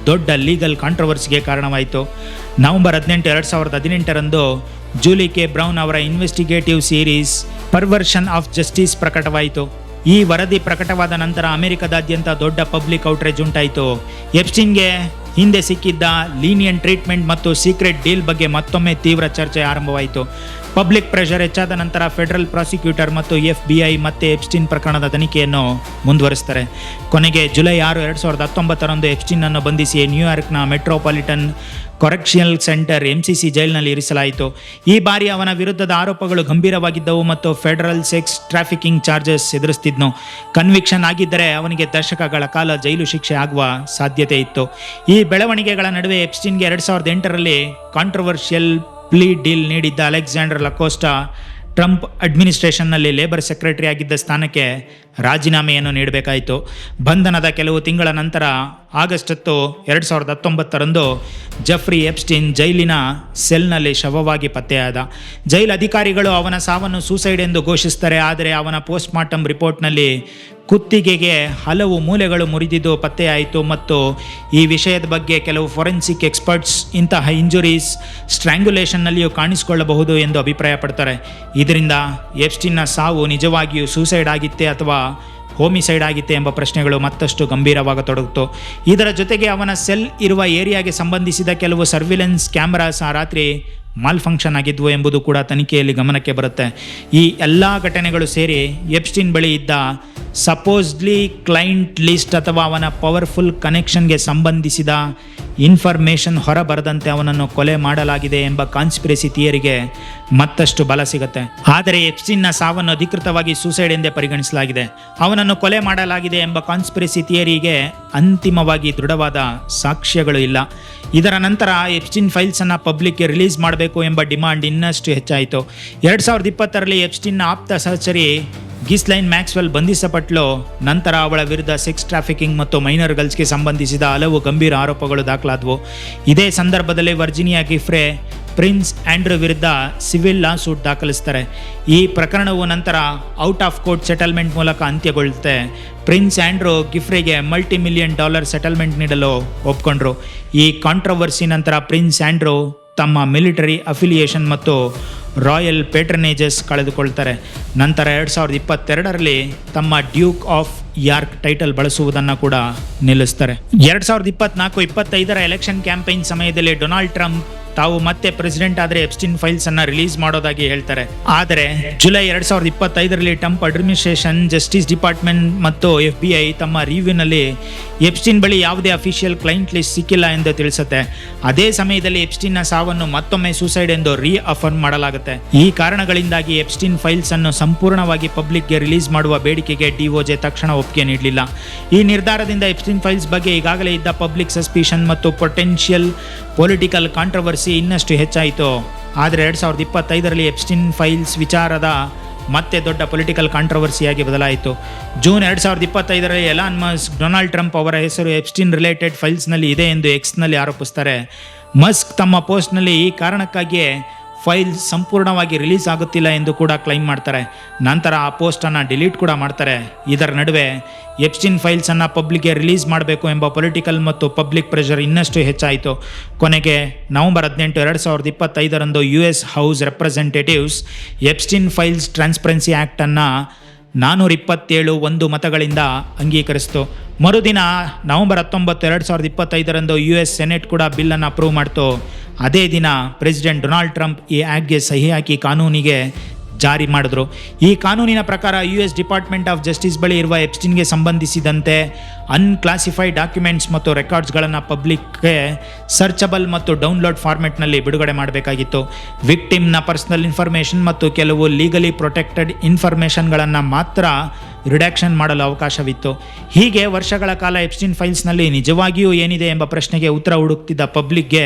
ದೊಡ್ಡ ಲೀಗಲ್ ಕಾಂಟ್ರವರ್ಸಿಗೆ ಕಾರಣವಾಯಿತು. ನವೆಂಬರ್ 18, 2018ರಂದು ಜೂಲಿ ಕೆ ಬ್ರೌನ್ ಅವರ investigative series perversion of justice ಪ್ರಕಟವಾಯಿತು. ಈ ವರದಿ ಪ್ರಕಟವಾದ ನಂತರ ಅಮೆರಿಕದಾದ್ಯಂತ ದೊಡ್ಡ ಪಬ್ಲಿಕ್ ಔಟ್ರೇಜ್ ಉಂಟಾಯಿತು. ಎಪ್ಸ್ಟೀನ್ಗೆ ಹಿಂದೆ ಸಿಕ್ಕಿದ್ದ ಲೀನಿಯನ್ ಟ್ರೀಟ್ಮೆಂಟ್ ಮತ್ತು ಸೀಕ್ರೆಟ್ ಡೀಲ್ ಬಗ್ಗೆ ಮತ್ತೊಮ್ಮೆ ತೀವ್ರ ಚರ್ಚೆ ಆರಂಭವಾಯಿತು. ಪಬ್ಲಿಕ್ ಪ್ರೆಷರ್ ಹೆಚ್ಚಾದ ನಂತರ ಫೆಡರಲ್ ಪ್ರಾಸಿಕ್ಯೂಟರ್ ಮತ್ತು FBI ಮತ್ತೆ ಎಪ್ಸ್ಟೀನ್ ಪ್ರಕರಣದ ತನಿಖೆಯನ್ನು ಮುಂದುವರಿಸ್ತಾರೆ. ಕೊನೆಗೆ ಜುಲೈ 6, 2019ರಂದು ಎಪ್ಸ್ಟೀನ್ ಅನ್ನು ಬಂಧಿಸಿ ನ್ಯೂಯಾರ್ಕ್ನ ಮೆಟ್ರೋಪಾಲಿಟನ್ ಕರೆಕ್ಷನಲ್ ಸೆಂಟರ್ MCC ಜೈಲಿನಲ್ಲಿ ಇರಿಸಲಾಯಿತು. ಈ ಬಾರಿ ಅವನ ವಿರುದ್ಧದ ಆರೋಪಗಳು ಗಂಭೀರವಾಗಿದ್ದವು ಮತ್ತು ಫೆಡರಲ್ ಸೆಕ್ಸ್ ಟ್ರಾಫಿಕಿಂಗ್ ಚಾರ್ಜಸ್ ಎದುರಿಸ್ತಿದ್ನು. ಕನ್ವಿಕ್ಷನ್ ಆಗಿದ್ದರೆ ಅವನಿಗೆ ದಶಕಗಳ ಕಾಲ ಜೈಲು ಶಿಕ್ಷೆ ಆಗುವ ಸಾಧ್ಯತೆ ಇತ್ತು. ಈ ಬೆಳವಣಿಗೆಗಳ ನಡುವೆ ಎಪ್ಸ್ಟೀನ್ಗೆ 2008ರಲ್ಲಿ ಕಾಂಟ್ರವರ್ಷಿಯಲ್ ಪ್ಲೀ ಡೀಲ್ ನೀಡಿದ್ದ ಅಲೆಕ್ಸಾಂಡರ್ ಅಕೋಸ್ಟಾ ಟ್ರಂಪ್ ಅಡ್ಮಿನಿಸ್ಟ್ರೇಷನ್ನಲ್ಲಿ ಲೇಬರ್ ಸೆಕ್ರೆಟರಿ ಆಗಿದ್ದ ಸ್ಥಾನಕ್ಕೆ ರಾಜೀನಾಮೆಯನ್ನು ನೀಡಬೇಕಾಯಿತು. ಬಂಧನದ ಕೆಲವು ತಿಂಗಳ ನಂತರ ಆಗಸ್ಟ್ 10, 2019ರಂದು ಜೆಫ್ರಿ ಎಪ್ಸ್ಟೀನ್ ಜೈಲಿನ ಸೆಲ್ನಲ್ಲಿ ಶವವಾಗಿ ಪತ್ತೆಯಾದ. ಜೈಲು ಅಧಿಕಾರಿಗಳು ಅವನ ಸಾವನ್ನು ಸೂಸೈಡ್ ಎಂದು ಘೋಷಿಸ್ತಾರೆ. ಆದರೆ ಅವನ ಪೋಸ್ಟ್ಮಾರ್ಟಮ್ ರಿಪೋರ್ಟ್ನಲ್ಲಿ ಕುತ್ತಿಗೆಗೆ ಹಲವು ಮೂಲೆಗಳು ಮುರಿದಿದ್ದು ಪತ್ತೆಯಾಯಿತು ಮತ್ತು ಈ ವಿಷಯದ ಬಗ್ಗೆ ಕೆಲವು ಫೊರೆನ್ಸಿಕ್ ಎಕ್ಸ್ಪರ್ಟ್ಸ್ ಇಂತಹ ಇಂಜುರೀಸ್ ಸ್ಟ್ರ್ಯಾಂಗ್ಯುಲೇಷನ್ನಲ್ಲಿಯೂ ಕಾಣಿಸಿಕೊಳ್ಳಬಹುದು ಎಂದು ಅಭಿಪ್ರಾಯಪಡ್ತಾರೆ. ಇದರಿಂದ ಎಪ್ಸ್ಟೀನ್ನ ಸಾವು ನಿಜವಾಗಿಯೂ ಸೂಸೈಡ್ ಆಗಿತ್ತೇ ಅಥವಾ ಹೋಮಿಸೈಡ್ ಆಗಿತ್ತೆ ಎಂಬ ಪ್ರಶ್ನೆಗಳು ಮತ್ತಷ್ಟು ಗಂಭೀರವಾಗತೊಡಗಿತು. ಇದರ ಜೊತೆಗೆ ಅವನ ಸೆಲ್ ಇರುವ ಏರಿಯಾಗೆ ಸಂಬಂಧಿಸಿದ ಕೆಲವು ಸರ್ವಿಲೆನ್ಸ್ ಕ್ಯಾಮರಾಸ್ ಆ ರಾತ್ರಿ ಮಾಲ್ ಫಂಕ್ಷನ್ ಆಗಿದ್ವು ಎಂಬುದು ಕೂಡ ತನಿಖೆಯಲ್ಲಿ ಗಮನಕ್ಕೆ ಬರುತ್ತೆ. ಈ ಎಲ್ಲ ಘಟನೆಗಳು ಸೇರಿ ಎಪ್ಸ್ಟೀನ್ ಬಳಿ ಇದ್ದ ಸಪೋಸ್ಡ್ಲಿ ಕ್ಲೈಂಟ್ ಲಿಸ್ಟ್ ಅಥವಾ ಅವನ ಪವರ್ಫುಲ್ ಕನೆಕ್ಷನ್ಗೆ ಸಂಬಂಧಿಸಿದ ಇನ್ಫಾರ್ಮೇಷನ್ ಹೊರಬರದಂತೆ ಅವನನ್ನು ಕೊಲೆ ಮಾಡಲಾಗಿದೆ ಎಂಬ ಕಾನ್ಸ್ಪಿರಸಿ ಥಿಯರಿಗೆ ಮತ್ತಷ್ಟು ಬಲ ಸಿಗುತ್ತೆ. ಆದರೆ ಎಪ್ಸ್ಟೀನ್ನ ಸಾವನ್ನು ಅಧಿಕೃತವಾಗಿ ಸೂಸೈಡ್ ಎಂದೇ ಪರಿಗಣಿಸಲಾಗಿದೆ. ಅವನನ್ನು ಕೊಲೆ ಮಾಡಲಾಗಿದೆ ಎಂಬ ಕಾನ್ಸ್ಪಿರಸಿ ಥಿಯರಿಗೆ ಅಂತಿಮವಾಗಿ ದೃಢವಾದ ಸಾಕ್ಷ್ಯಗಳು ಇಲ್ಲ. ಇದರ ನಂತರ ಎಪ್ಸ್ಟೀನ್ ಫೈಲ್ಸನ್ನು ಪಬ್ಲಿಕ್ಗೆ ರಿಲೀಸ್ ಮಾಡಬೇಕು ಎಂಬ ಡಿಮಾಂಡ್ ಇನ್ನಷ್ಟು ಹೆಚ್ಚಾಯಿತು. 2020ರಲ್ಲಿ ಎಪ್ಸ್ಟೀನ್ನ ಆಪ್ತ ಸಹಚರಿ ಗಿಸ್ಲೈನ್ ಮ್ಯಾಕ್ಸ್ವೆಲ್ ಬಂಧಿಸಲ್ಪಟ್ಟಳು. ನಂತರ ಅವಳ ವಿರುದ್ಧ ಸೆಕ್ಸ್ ಟ್ರಾಫಿಕಿಂಗ್ ಮತ್ತು ಮೈನರ್ ಗರ್ಲ್ಸ್ಗೆ ಸಂಬಂಧಿಸಿದ ಹಲವು ಗಂಭೀರ ಆರೋಪಗಳು ದಾಖಲಾದವು. ಇದೇ ಸಂದರ್ಭದಲ್ಲಿ ವರ್ಜಿನಿಯಾ ಗಿಫ್ರೆ ಪ್ರಿನ್ಸ್ ಆಂಡ್ರೂ ವಿರುದ್ಧ ಸಿವಿಲ್ ಲಾ ಸೂಟ್ ದಾಖಲಿಸ್ತಾರೆ. ಈ ಪ್ರಕರಣವು ನಂತರ ಔಟ್ ಆಫ್ ಕೋರ್ಟ್ ಸೆಟಲ್ಮೆಂಟ್ ಮೂಲಕ ಅಂತ್ಯಗೊಳ್ಳುತ್ತೆ. ಪ್ರಿನ್ಸ್ ಆಂಡ್ರೂ ಗಿಫ್ರೆಗೆ $multi-million ಸೆಟಲ್ಮೆಂಟ್ ನೀಡಲು ಒಪ್ಕೊಂಡ್ರು. ಈ ಕಾಂಟ್ರವರ್ಸಿ ನಂತರ ಪ್ರಿನ್ಸ್ ಆಂಡ್ರೂ ತಮ್ಮ ಮಿಲಿಟರಿ ಅಫಿಲಿಯೇಷನ್ ಮತ್ತು ರಾಯಲ್ ಪೇಟ್ರನೇಜಸ್ ಕಳೆದುಕೊಳ್ತಾರೆ. ನಂತರ 2022ರಲ್ಲಿ ತಮ್ಮ ಡ್ಯೂಕ್ ಆಫ್ ಯಾರ್ಕ್ ಟೈಟಲ್ ಬಳಸುವುದನ್ನು ಕೂಡ ನಿಲ್ಲಿಸ್ತಾರೆ. 2024-25ರ ಎಲೆಕ್ಷನ್ ಕ್ಯಾಂಪೇನ್ ಸಮಯದಲ್ಲಿ ಡೊನಾಲ್ಡ್ ಟ್ರಂಪ್ ತಾವು ಮತ್ತೆ ಪ್ರೆಸಿಡೆಂಟ್ ಆದರೆ ಎಪ್ಸ್ಟೀನ್ ಫೈಲ್ಸ್ ಅನ್ನ ರಿಲೀಸ್ ಮಾಡೋದಾಗಿ ಹೇಳ್ತಾರೆ. ಆದರೆ ಜುಲೈ 2025ರಲ್ಲಿ ಟ್ರಂಪ್ ಅಡ್ಮಿನಿಸ್ಟ್ರೇಷನ್, ಜಸ್ಟಿಸ್ ಡಿಪಾರ್ಟ್ಮೆಂಟ್ ಮತ್ತು FBI ತಮ್ಮ ರಿವ್ಯೂನಲ್ಲಿ ಎಪ್ಸ್ಟೀನ್ ಬಳಿ ಯಾವುದೇ ಅಫಿಷಿಯಲ್ ಕ್ಲೈಂಟ್ ಲಿಸ್ಟ್ ಸಿಕ್ಕಿಲ್ಲ ಎಂದು ತಿಳಿಸುತ್ತೆ. ಅದೇ ಸಮಯದಲ್ಲಿ ಎಪ್ಸ್ಟೀನ್ನ ಸಾವನ್ನು ಮತ್ತೊಮ್ಮೆ ಸೂಸೈಡ್ ಎಂದು ರೀಅಫರ್ಮ್ ಮಾಡಲಾಗುತ್ತೆ. ಈ ಕಾರಣಗಳಿಂದಾಗಿ ಎಪ್ಸ್ಟೀನ್ ಫೈಲ್ಸ್ ಅನ್ನು ಸಂಪೂರ್ಣವಾಗಿ ಪಬ್ಲಿಕ್ಗೆ ರಿಲೀಸ್ ಮಾಡುವ ಬೇಡಿಕೆಗೆ DOJ ತಕ್ಷಣ ಒಪ್ಪಿಗೆ ನೀಡಲಿಲ್ಲ. ಈ ನಿರ್ಧಾರದಿಂದ ಎಪ್ಸ್ಟೀನ್ ಫೈಲ್ಸ್ ಬಗ್ಗೆ ಈಗಾಗಲೇ ಇದ್ದ ಪಬ್ಲಿಕ್ ಸಸ್ಪಿಷನ್ ಮತ್ತು ಪೊಟೆನ್ಷಿಯಲ್ ಪೊಲಿಟಿಕಲ್ ಕಾಂಟ್ರವರ್ಸಿ ಇನ್ನಷ್ಟು ಹೆಚ್ಚಾಯಿತು. ಆದರೆ 2025ರಲ್ಲಿ ಎಪ್ಸ್ಟೀನ್ ಫೈಲ್ಸ್ ವಿಚಾರದ ಮತ್ತೆ ದೊಡ್ಡ ಪೊಲಿಟಿಕಲ್ ಕಾಂಟ್ರವರ್ಸಿಯಾಗಿ ಬದಲಾಯಿತು. ಜೂನ್ 2025ರಲ್ಲಿ ಎಲಾನ್ ಮಸ್ಕ್ ಡೊನಾಲ್ಡ್ ಟ್ರಂಪ್ ಅವರ ಹೆಸರು ಎಪ್ಸ್ಟೀನ್ ರಿಲೇಟೆಡ್ ಫೈಲ್ಸ್ನಲ್ಲಿ ಇದೆ ಎಂದು ಎಕ್ಸ್ನಲ್ಲಿ ಆರೋಪಿಸ್ತಾರೆ. ಮಸ್ಕ್ ತಮ್ಮ ಪೋಸ್ಟ್ನಲ್ಲಿ ಈ ಕಾರಣಕ್ಕಾಗಿಯೇ ಫೈಲ್ಸ್ ಸಂಪೂರ್ಣವಾಗಿ ರಿಲೀಸ್ ಆಗುತ್ತಿಲ್ಲ ಎಂದು ಕೂಡ ಕ್ಲೈಮ್ ಮಾಡ್ತಾರೆ. ನಂತರ ಆ ಪೋಸ್ಟನ್ನು ಡಿಲೀಟ್ ಕೂಡ ಮಾಡ್ತಾರೆ. ಇದರ ನಡುವೆ ಎಪ್ಸ್ಟೀನ್ ಫೈಲ್ಸನ್ನು ಪಬ್ಲಿಕ್ಗೆ ರಿಲೀಸ್ ಮಾಡಬೇಕು ಎಂಬ ಪೊಲಿಟಿಕಲ್ ಮತ್ತು ಪಬ್ಲಿಕ್ ಪ್ರೆಷರ್ ಇನ್ನಷ್ಟು ಹೆಚ್ಚಾಯಿತು. ಕೊನೆಗೆ ನವೆಂಬರ್ 18, 2025ರಂದು US House Representatives Epstein Files Transparency ಆ್ಯಕ್ಟನ್ನು 427 ಮತಗಳಿಂದ ಅಂಗೀಕರಿಸಿತು. ಮರುದಿನ ನವೆಂಬರ್ 19, 2025ರಂದು US ಸೆನೆಟ್ ಕೂಡ ಬಿಲ್ಲನ್ನು ಅಪ್ರೂವ್ ಮಾಡ್ತು. ಅದೇ ದಿನ ಪ್ರೆಸಿಡೆಂಟ್ ಡೊನಾಲ್ಡ್ ಟ್ರಂಪ್ ಈ ಆ್ಯಕ್ಟ್ಗೆ ಸಹಿ ಹಾಕಿ ಕಾನೂನಿಗೆ ಜಾರಿ ಮಾಡಿದ್ರು. ಈ ಕಾನೂನಿನ ಪ್ರಕಾರ US ಡಿಪಾರ್ಟ್ಮೆಂಟ್ ಆಫ್ ಜಸ್ಟಿಸ್ ಬಳಿ ಇರುವ ಎಪ್ಸ್ಟೀನ್ಗೆ ಸಂಬಂಧಿಸಿದಂತೆ ಅನ್ಕ್ಲಾಸಿಫೈಡ್ ಡಾಕ್ಯುಮೆಂಟ್ಸ್ ಮತ್ತು ರೆಕಾರ್ಡ್ಸ್ಗಳನ್ನು ಪಬ್ಲಿಕ್ಗೆ ಸರ್ಚಬಲ್ ಮತ್ತು ಡೌನ್ಲೋಡ್ ಫಾರ್ಮೆಟ್ನಲ್ಲಿ ಬಿಡುಗಡೆ ಮಾಡಬೇಕಾಗಿತ್ತು. ವಿಕ್ಟಿಮ್ನ ಪರ್ಸನಲ್ ಇನ್ಫಾರ್ಮೇಷನ್ ಮತ್ತು ಕೆಲವು ಲೀಗಲಿ ಪ್ರೊಟೆಕ್ಟೆಡ್ ಇನ್ಫಾರ್ಮೇಷನ್ಗಳನ್ನು ಮಾತ್ರ ರಿಡಕ್ಷನ್ ಮಾಡಲು ಅವಕಾಶವಿತ್ತು. ಹೀಗೆ ವರ್ಷಗಳ ಕಾಲ ಎಪ್ಸ್ಟೀನ್ ಫೈಲ್ಸ್ನಲ್ಲಿ ನಿಜವಾಗಿಯೂ ಏನಿದೆ ಎಂಬ ಪ್ರಶ್ನೆಗೆ ಉತ್ತರ ಹುಡುಕ್ತಿದ್ದ ಪಬ್ಲಿಕ್ಗೆ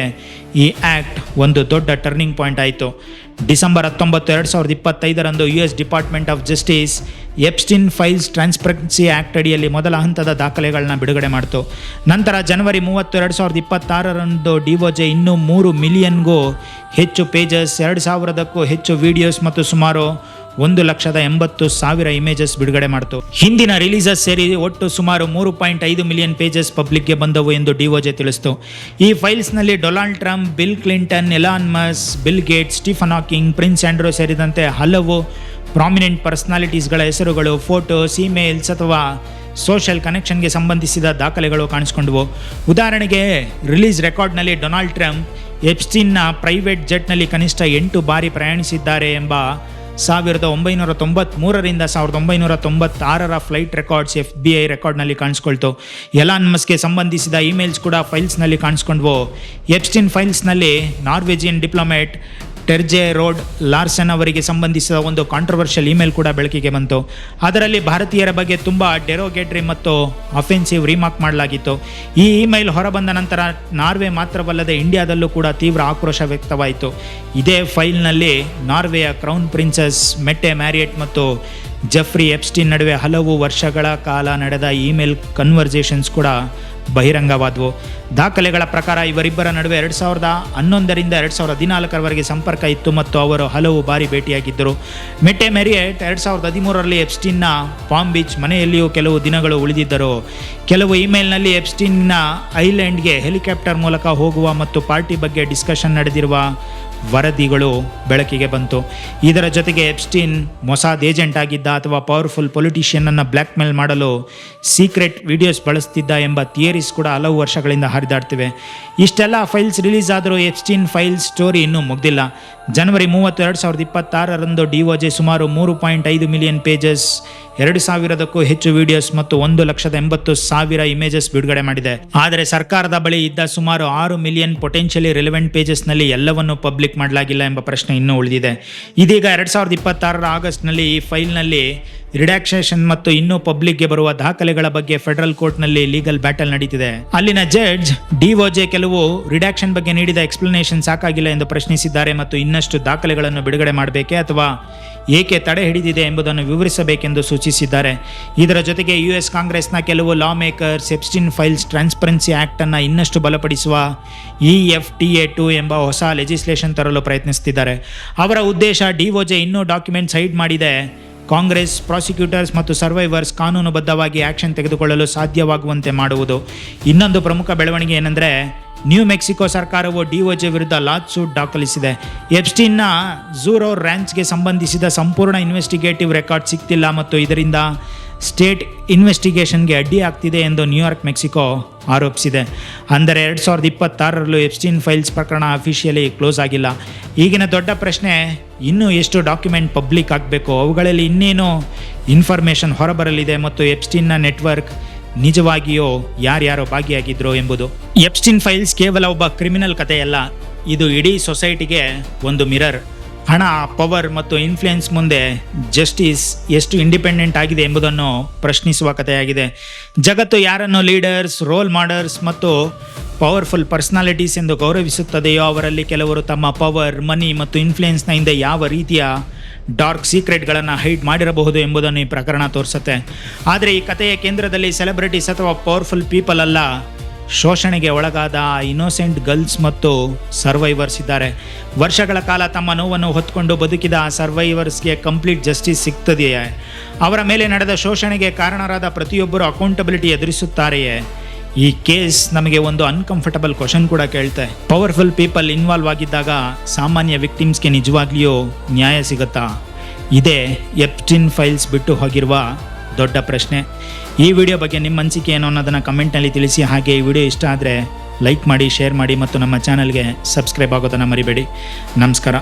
ಈ ಆ್ಯಕ್ಟ್ ಒಂದು ದೊಡ್ಡ ಟರ್ನಿಂಗ್ ಪಾಯಿಂಟ್ ಆಯಿತು. December 19, 2025ರಂದು US department of justice Epstein Files Transparency act ಅಡಿಯಲ್ಲಿ ಮೊದಲ ಹಂತದ ದಾಖಲೆಗಳನ್ನ ಬಿಡುಗಡೆ ಮಾಡಿತು. ನಂತರ ಜನವರಿ 30, 2026ರಂದು DOJ ಇನ್ನೂ 3 ಮಿಲಿಯನ್ಗೂ ಹೆಚ್ಚು ಪೇಜಸ್, 2,000ಕ್ಕೂ ಹೆಚ್ಚು ವಿಡಿಯೋಸ್ ಮತ್ತು ಸುಮಾರು 1,80,000 ಇಮೇಜಸ್ ಬಿಡುಗಡೆ ಮಾಡಿತು. ಹಿಂದಿನ ರಿಲೀಸಸ್ ಸೇರಿ ಒಟ್ಟು ಸುಮಾರು 3.5 ಮಿಲಿಯನ್ ಪೇಜಸ್ ಪಬ್ಲಿಕ್ಗೆ ಬಂದವು ಎಂದು DOJ ತಿಳಿಸಿತು. ಈ ಫೈಲ್ಸ್ನಲ್ಲಿ Donald Trump, Bill Clinton, Elon Musk, Bill Gates, Stephen Hawking, Prince Andrew ಸೇರಿದಂತೆ ಹಲವು ಪ್ರಾಮಿನೆಂಟ್ ಪರ್ಸನಾಲಿಟೀಸ್ಗಳ ಹೆಸರುಗಳು, ಫೋಟೋಸ್, ಇಮೇಲ್ಸ್ ಅಥವಾ ಸೋಷಿಯಲ್ ಕನೆಕ್ಷನ್ಗೆ ಸಂಬಂಧಿಸಿದ ದಾಖಲೆಗಳು ಕಾಣಿಸ್ಕೊಂಡವು. ಉದಾಹರಣೆಗೆ ರಿಲೀಸ್ ರೆಕಾರ್ಡ್ನಲ್ಲಿ ಡೊನಾಲ್ಡ್ ಟ್ರಂಪ್ ಎಪ್ಸ್ಟೀನ್ನ ಪ್ರೈವೇಟ್ ಜೆಟ್ನಲ್ಲಿ ಕನಿಷ್ಠ 8 ಬಾರಿ ಪ್ರಯಾಣಿಸಿದ್ದಾರೆ ಎಂಬ 1993ರಿಂದ 1996ರ ಫ್ಲೈಟ್ ರೆಕಾರ್ಡ್ಸ್ FBI ರೆಕಾರ್ಡ್ನಲ್ಲಿ ಕಾಣಿಸ್ಕೊಳ್ತು. ಎಲಾನ್ ಮಸ್ಕ್ಗೆ ಸಂಬಂಧಿಸಿದ ಇಮೇಲ್ಸ್ ಕೂಡ ಫೈಲ್ಸ್ನಲ್ಲಿ ಕಾಣಿಸ್ಕೊಂಡ್ವು. ಎಪ್ಸ್ಟೀನ್ ಫೈಲ್ಸ್ನಲ್ಲಿ Norwegian diplomat Terje Rød Larsen ಅವರಿಗೆ ಸಂಬಂಧಿಸಿದ ಒಂದು ಕಾಂಟ್ರವರ್ಷಿಯಲ್ ಇಮೇಲ್ ಕೂಡ ಬೆಳಕಿಗೆ ಬಂತು. ಅದರಲ್ಲಿ ಭಾರತೀಯರ ಬಗ್ಗೆ ತುಂಬ ಡೆರೋಗೇಟ್ರಿ ಮತ್ತು ಅಫೆನ್ಸಿವ್ ರಿಮಾರ್ಕ್ ಮಾಡಲಾಗಿತ್ತು. ಈ ಇಮೇಲ್ ಹೊರಬಂದ ನಂತರ ನಾರ್ವೆ ಮಾತ್ರವಲ್ಲದೆ ಇಂಡಿಯಾದಲ್ಲೂ ಕೂಡ ತೀವ್ರ ಆಕ್ರೋಶ ವ್ಯಕ್ತವಾಯಿತು. ಇದೇ ಫೈಲ್ನಲ್ಲಿ ನಾರ್ವೆಯ ಕ್ರೌನ್ ಪ್ರಿನ್ಸೆಸ್ ಮೆಟ್ಟೆ ಮ್ಯಾರಿಯಟ್ ಮತ್ತು ಜೆಫ್ರಿ ಎಪ್ಸ್ಟೀನ್ ನಡುವೆ ಹಲವು ವರ್ಷಗಳ ಕಾಲ ನಡೆದ ಇಮೇಲ್ ಕನ್ವರ್ಸೇಷನ್ಸ್ ಕೂಡ ಬಹಿರಂಗವಾದವು. ದಾಖಲೆಗಳ ಪ್ರಕಾರ ಇವರಿಬ್ಬರ ನಡುವೆ 2011ರಿಂದ 2014ರವರೆಗೆ ಸಂಪರ್ಕ ಇತ್ತು ಮತ್ತು ಅವರು ಹಲವು ಬಾರಿ ಭೇಟಿಯಾಗಿದ್ದರು. ಮೆಟ್ಟೆ ಮ್ಯಾರಿಯಟ್ 2013ರಲ್ಲಿ ಎಪ್ಸ್ಟೀನ್ನ ಪಾಮ್ ಬೀಚ್ ಮನೆಯಲ್ಲಿಯೂ ಕೆಲವು ದಿನಗಳು ಉಳಿದಿದ್ದರು. ಕೆಲವು ಇಮೇಲ್ನಲ್ಲಿ ಎಪ್ಸ್ಟೀನ್ನ ಐಲ್ಯಾಂಡ್ಗೆ ಹೆಲಿಕಾಪ್ಟರ್ ಮೂಲಕ ಹೋಗುವ ಮತ್ತು ಪಾರ್ಟಿ ಬಗ್ಗೆ ಡಿಸ್ಕಷನ್ ನಡೆದಿರುವ ವರದಿಗಳು ಬೆಳಕಿಗೆ ಬಂತು. ಇದರ ಜೊತೆಗೆ ಎಪ್ಸ್ಟೀನ್ ಮೊಸಾದ್ ಏಜೆಂಟ್ ಆಗಿದ್ದ ಅಥವಾ ಪವರ್ಫುಲ್ ಪೊಲಿಟಿಷಿಯನ್ ಅನ್ನು ಬ್ಲ್ಯಾಕ್ ಮೇಲ್ ಮಾಡಲು ಸೀಕ್ರೆಟ್ ವಿಡಿಯೋಸ್ ಬಳಸ್ತಿದ್ದ ಎಂಬ ಥಿಯರೀಸ್ ಕೂಡ ಹಲವು ವರ್ಷಗಳಿಂದ ಹರಿದಾಡ್ತಿವೆ. ಇಷ್ಟೆಲ್ಲ ಫೈಲ್ಸ್ ರಿಲೀಸ್ ಆದರೂ ಎಪ್ಸ್ಟೀನ್ ಫೈಲ್ಸ್ ಸ್ಟೋರಿ ಇನ್ನೂ ಮುಗ್ದಿಲ್ಲ. ಜನವರಿ 30, 2026ರಂದು DOJ ಸುಮಾರು 3.5 ಮಿಲಿಯನ್ ಪೇಜಸ್, 2,000ಕ್ಕೂ ಹೆಚ್ಚು ವಿಡಿಯೋಸ್ ಮತ್ತು 1,80,000 ಇಮೇಜಸ್ ಬಿಡುಗಡೆ ಮಾಡಿದೆ. ಆದರೆ ಸರ್ಕಾರದ ಬಳಿ ಇದ್ದ ಸುಮಾರು 6 ಮಿಲಿಯನ್ ಪೊಟೆನ್ಷಿಯಲಿ ರಿಲೆವೆಂಟ್ ಪೇಜಸ್ನಲ್ಲಿ ಎಲ್ಲವನ್ನೂ ಪಬ್ಲಿಕ್ ಮಾಡಲಾಗಿಲ್ಲ ಎಂಬ ಪ್ರಶ್ನೆ ಇನ್ನೂ ಉಳಿದಿದೆ. ಇದೀಗ 2026ರ ಆಗಸ್ಟ್ನಲ್ಲಿ ಈ ಫೈಲ್ನಲ್ಲಿ ರಿಡಾಕ್ಷನ್ ಮತ್ತು ಇನ್ನೂ ಪಬ್ಲಿಕ್ಗೆ ಬರುವ ದಾಖಲೆಗಳ ಬಗ್ಗೆ ಫೆಡರಲ್ ಕೋರ್ಟ್ನಲ್ಲಿ ಲೀಗಲ್ ಬ್ಯಾಟಲ್ ನಡೀತಿದೆ. ಅಲ್ಲಿನ ಜಡ್ಜ್ DOJ ಕೆಲವು ರಿಡಾಕ್ಷನ್ ಬಗ್ಗೆ ನೀಡಿದ ಎಕ್ಸ್ಪ್ಲನೇಷನ್ ಸಾಕಾಗಿಲ್ಲ ಎಂದು ಪ್ರಶ್ನಿಸಿದ್ದಾರೆ ಮತ್ತು ಇನ್ನಷ್ಟು ದಾಖಲೆಗಳನ್ನು ಬಿಡುಗಡೆ ಮಾಡಬೇಕೆ ಅಥವಾ ಏಕೆ ತಡೆ ಹಿಡಿದಿದೆ ಎಂಬುದನ್ನು ವಿವರಿಸಬೇಕೆಂದು ಸೂಚಿಸಿದ್ದಾರೆ. ಇದರ ಜೊತೆಗೆ US ಕಾಂಗ್ರೆಸ್ನ ಕೆಲವು lawmakers Epstein Files Transparency Act ಅನ್ನು ಇನ್ನಷ್ಟು ಬಲಪಡಿಸುವ EFTA2 ಎಂಬ ಹೊಸ ಲೆಜಿಸ್ಲೇಷನ್ ತರಲು ಪ್ರಯತ್ನಿಸುತ್ತಿದ್ದಾರೆ. ಅವರ ಉದ್ದೇಶ DOJ ಇನ್ನೂ ಡಾಕ್ಯುಮೆಂಟ್ಸ್ ಹೈಡ್ ಮಾಡಿದೆ, ಕಾಂಗ್ರೆಸ್, ಪ್ರಾಸಿಕ್ಯೂಟರ್ಸ್ ಮತ್ತು ಸರ್ವೈವರ್ಸ್ ಕಾನೂನುಬದ್ಧವಾಗಿ ಆ್ಯಕ್ಷನ್ ತೆಗೆದುಕೊಳ್ಳಲು ಸಾಧ್ಯವಾಗುವಂತೆ ಮಾಡುವುದು. ಇನ್ನೊಂದು ಪ್ರಮುಖ ಬೆಳವಣಿಗೆ ಏನೆಂದರೆ, ನ್ಯೂ ಮೆಕ್ಸಿಕೋ ಸರ್ಕಾರವು DOJ ವಿರುದ್ಧ ಲಾಚ್ ಸೂಟ್ ದಾಖಲಿಸಿದೆ. ಎಪ್ಸ್ಟೀನ್ನ ಝೂರೋ ರ್ಯಾಂಚ್ಗೆ ಸಂಬಂಧಿಸಿದ ಸಂಪೂರ್ಣ ಇನ್ವೆಸ್ಟಿಗೇಟಿವ್ ರೆಕಾರ್ಡ್ ಸಿಗ್ತಿಲ್ಲ ಮತ್ತು ಇದರಿಂದ ಸ್ಟೇಟ್ ಇನ್ವೆಸ್ಟಿಗೇಷನ್ಗೆ ಅಡ್ಡಿ ಆಗ್ತಿದೆ ಎಂದು ನ್ಯೂಯಾರ್ಕ್, ಮೆಕ್ಸಿಕೋ ಆರೋಪಿಸಿದೆ. ಅಂದರೆ 2026ರಲ್ಲೂ ಎಪ್ಸ್ಟೀನ್ ಫೈಲ್ಸ್ ಪ್ರಕರಣ ಅಫಿಷಿಯಲಿ ಕ್ಲೋಸ್ ಆಗಿಲ್ಲ. ಈಗಿನ ದೊಡ್ಡ ಪ್ರಶ್ನೆ, ಇನ್ನೂ ಎಷ್ಟು ಡಾಕ್ಯುಮೆಂಟ್ ಪಬ್ಲಿಕ್ ಆಗಬೇಕು, ಅವುಗಳಲ್ಲಿ ಇನ್ನೇನು ಇನ್ಫಾರ್ಮೇಷನ್ ಹೊರಬರಲಿದೆ ಮತ್ತು ಎಪ್ಸ್ಟೀನ್ನ ನೆಟ್ವರ್ಕ್ ನಿಜವಾಗಿಯೂ ಯಾರ್ಯಾರೋ ಭಾಗಿಯಾಗಿದ್ರು ಎಂಬುದು. ಎಪ್ಸ್ಟೀನ್ ಫೈಲ್ಸ್ ಕೇವಲ ಒಬ್ಬ ಕ್ರಿಮಿನಲ್ ಕಥೆಯಲ್ಲ, ಇದು ಇಡೀ ಸೊಸೈಟಿಗೆ ಒಂದು ಮಿರರ್. ಹಣ, ಪವರ್ ಮತ್ತು ಇನ್ಫ್ಲುಯೆನ್ಸ್ ಮುಂದೆ ಜಸ್ಟಿಸ್ ಎಷ್ಟು ಇಂಡಿಪೆಂಡೆಂಟ್ ಆಗಿದೆ ಎಂಬುದನ್ನು ಪ್ರಶ್ನಿಸುವ ಕಥೆಯಾಗಿದೆ. ಜಗತ್ತು ಯಾರನ್ನು ಲೀಡರ್ಸ್, ರೋಲ್ ಮಾಡೆಲ್ಸ್ ಮತ್ತು ಪವರ್ಫುಲ್ ಪರ್ಸನಾಲಿಟೀಸ್ ಎಂದು ಗೌರವಿಸುತ್ತದೆಯೋ ಅವರಲ್ಲಿ ಕೆಲವರು ತಮ್ಮ ಪವರ್, ಮನಿ ಮತ್ತು ಇನ್ಫ್ಲುಯೆನ್ಸ್ನ ಹಿಂದೆ ಯಾವ ರೀತಿಯ ಡಾರ್ಕ್ ಸೀಕ್ರೆಟ್ಗಳನ್ನು ಹೈಡ್ ಮಾಡಿರಬಹುದು ಎಂಬುದನ್ನು ಈ ಪ್ರಕರಣ ತೋರಿಸುತ್ತೆ. ಆದರೆ ಈ ಕಥೆಯ ಕೇಂದ್ರದಲ್ಲಿ ಸೆಲೆಬ್ರಿಟೀಸ್ ಅಥವಾ ಪವರ್ಫುಲ್ ಪೀಪಲ್ ಅಲ್ಲ, ಶೋಷಣೆಗೆ ಒಳಗಾದ ಇನ್ನೋಸೆಂಟ್ ಗರ್ಲ್ಸ್ ಮತ್ತು ಸರ್ವೈವರ್ಸ್ ಇದ್ದಾರೆ. ವರ್ಷಗಳ ಕಾಲ ತಮ್ಮ ನೋವನ್ನು ಹೊತ್ಕೊಂಡು ಬದುಕಿದ ಸರ್ವೈವರ್ಸ್ಗೆ ಕಂಪ್ಲೀಟ್ ಜಸ್ಟಿಸ್ ಸಿಗ್ತದೆಯೇ? ಅವರ ಮೇಲೆ ನಡೆದ ಶೋಷಣೆಗೆ ಕಾರಣರಾದ ಪ್ರತಿಯೊಬ್ಬರು ಅಕೌಂಟಬಿಲಿಟಿ ಎದುರಿಸುತ್ತಾರೆಯೇ? ಈ ಕೇಸ್ ನಮಗೆ ಒಂದು ಅನ್ಕಂಫರ್ಟಬಲ್ ಕ್ವಶನ್ ಕೂಡ ಕೇಳುತ್ತೆ. ಪವರ್ಫುಲ್ ಪೀಪಲ್ ಇನ್ವಾಲ್ವ್ ಆಗಿದ್ದಾಗ ಸಾಮಾನ್ಯ ವಿಕ್ಟಿಮ್ಸ್ಗೆ ನಿಜವಾಗ್ಲಿಯೂ ನ್ಯಾಯ ಸಿಗುತ್ತಾ? ಇದೇ ಎಪ್ಸ್ಟೀನ್ ಫೈಲ್ಸ್ ಬಿಟ್ಟು ಹೋಗಿರುವ ದೊಡ್ಡ ಪ್ರಶ್ನೆ. ಈ ವಿಡಿಯೋ ಬಗ್ಗೆ ನಿಮ್ಮ ಅನಿಸಿಕೆ ಏನು ಅನ್ನೋದನ್ನು ಕಮೆಂಟ್ನಲ್ಲಿ ತಿಳಿಸಿ. ಹಾಗೆ ಈ ವಿಡಿಯೋ ಇಷ್ಟ ಆದರೆ ಲೈಕ್ ಮಾಡಿ, ಶೇರ್ ಮಾಡಿ ಮತ್ತು ನಮ್ಮ ಚಾನಲ್ಗೆ ಸಬ್ಸ್ಕ್ರೈಬ್ ಆಗೋದನ್ನು ಮರಿಬೇಡಿ. ನಮಸ್ಕಾರ.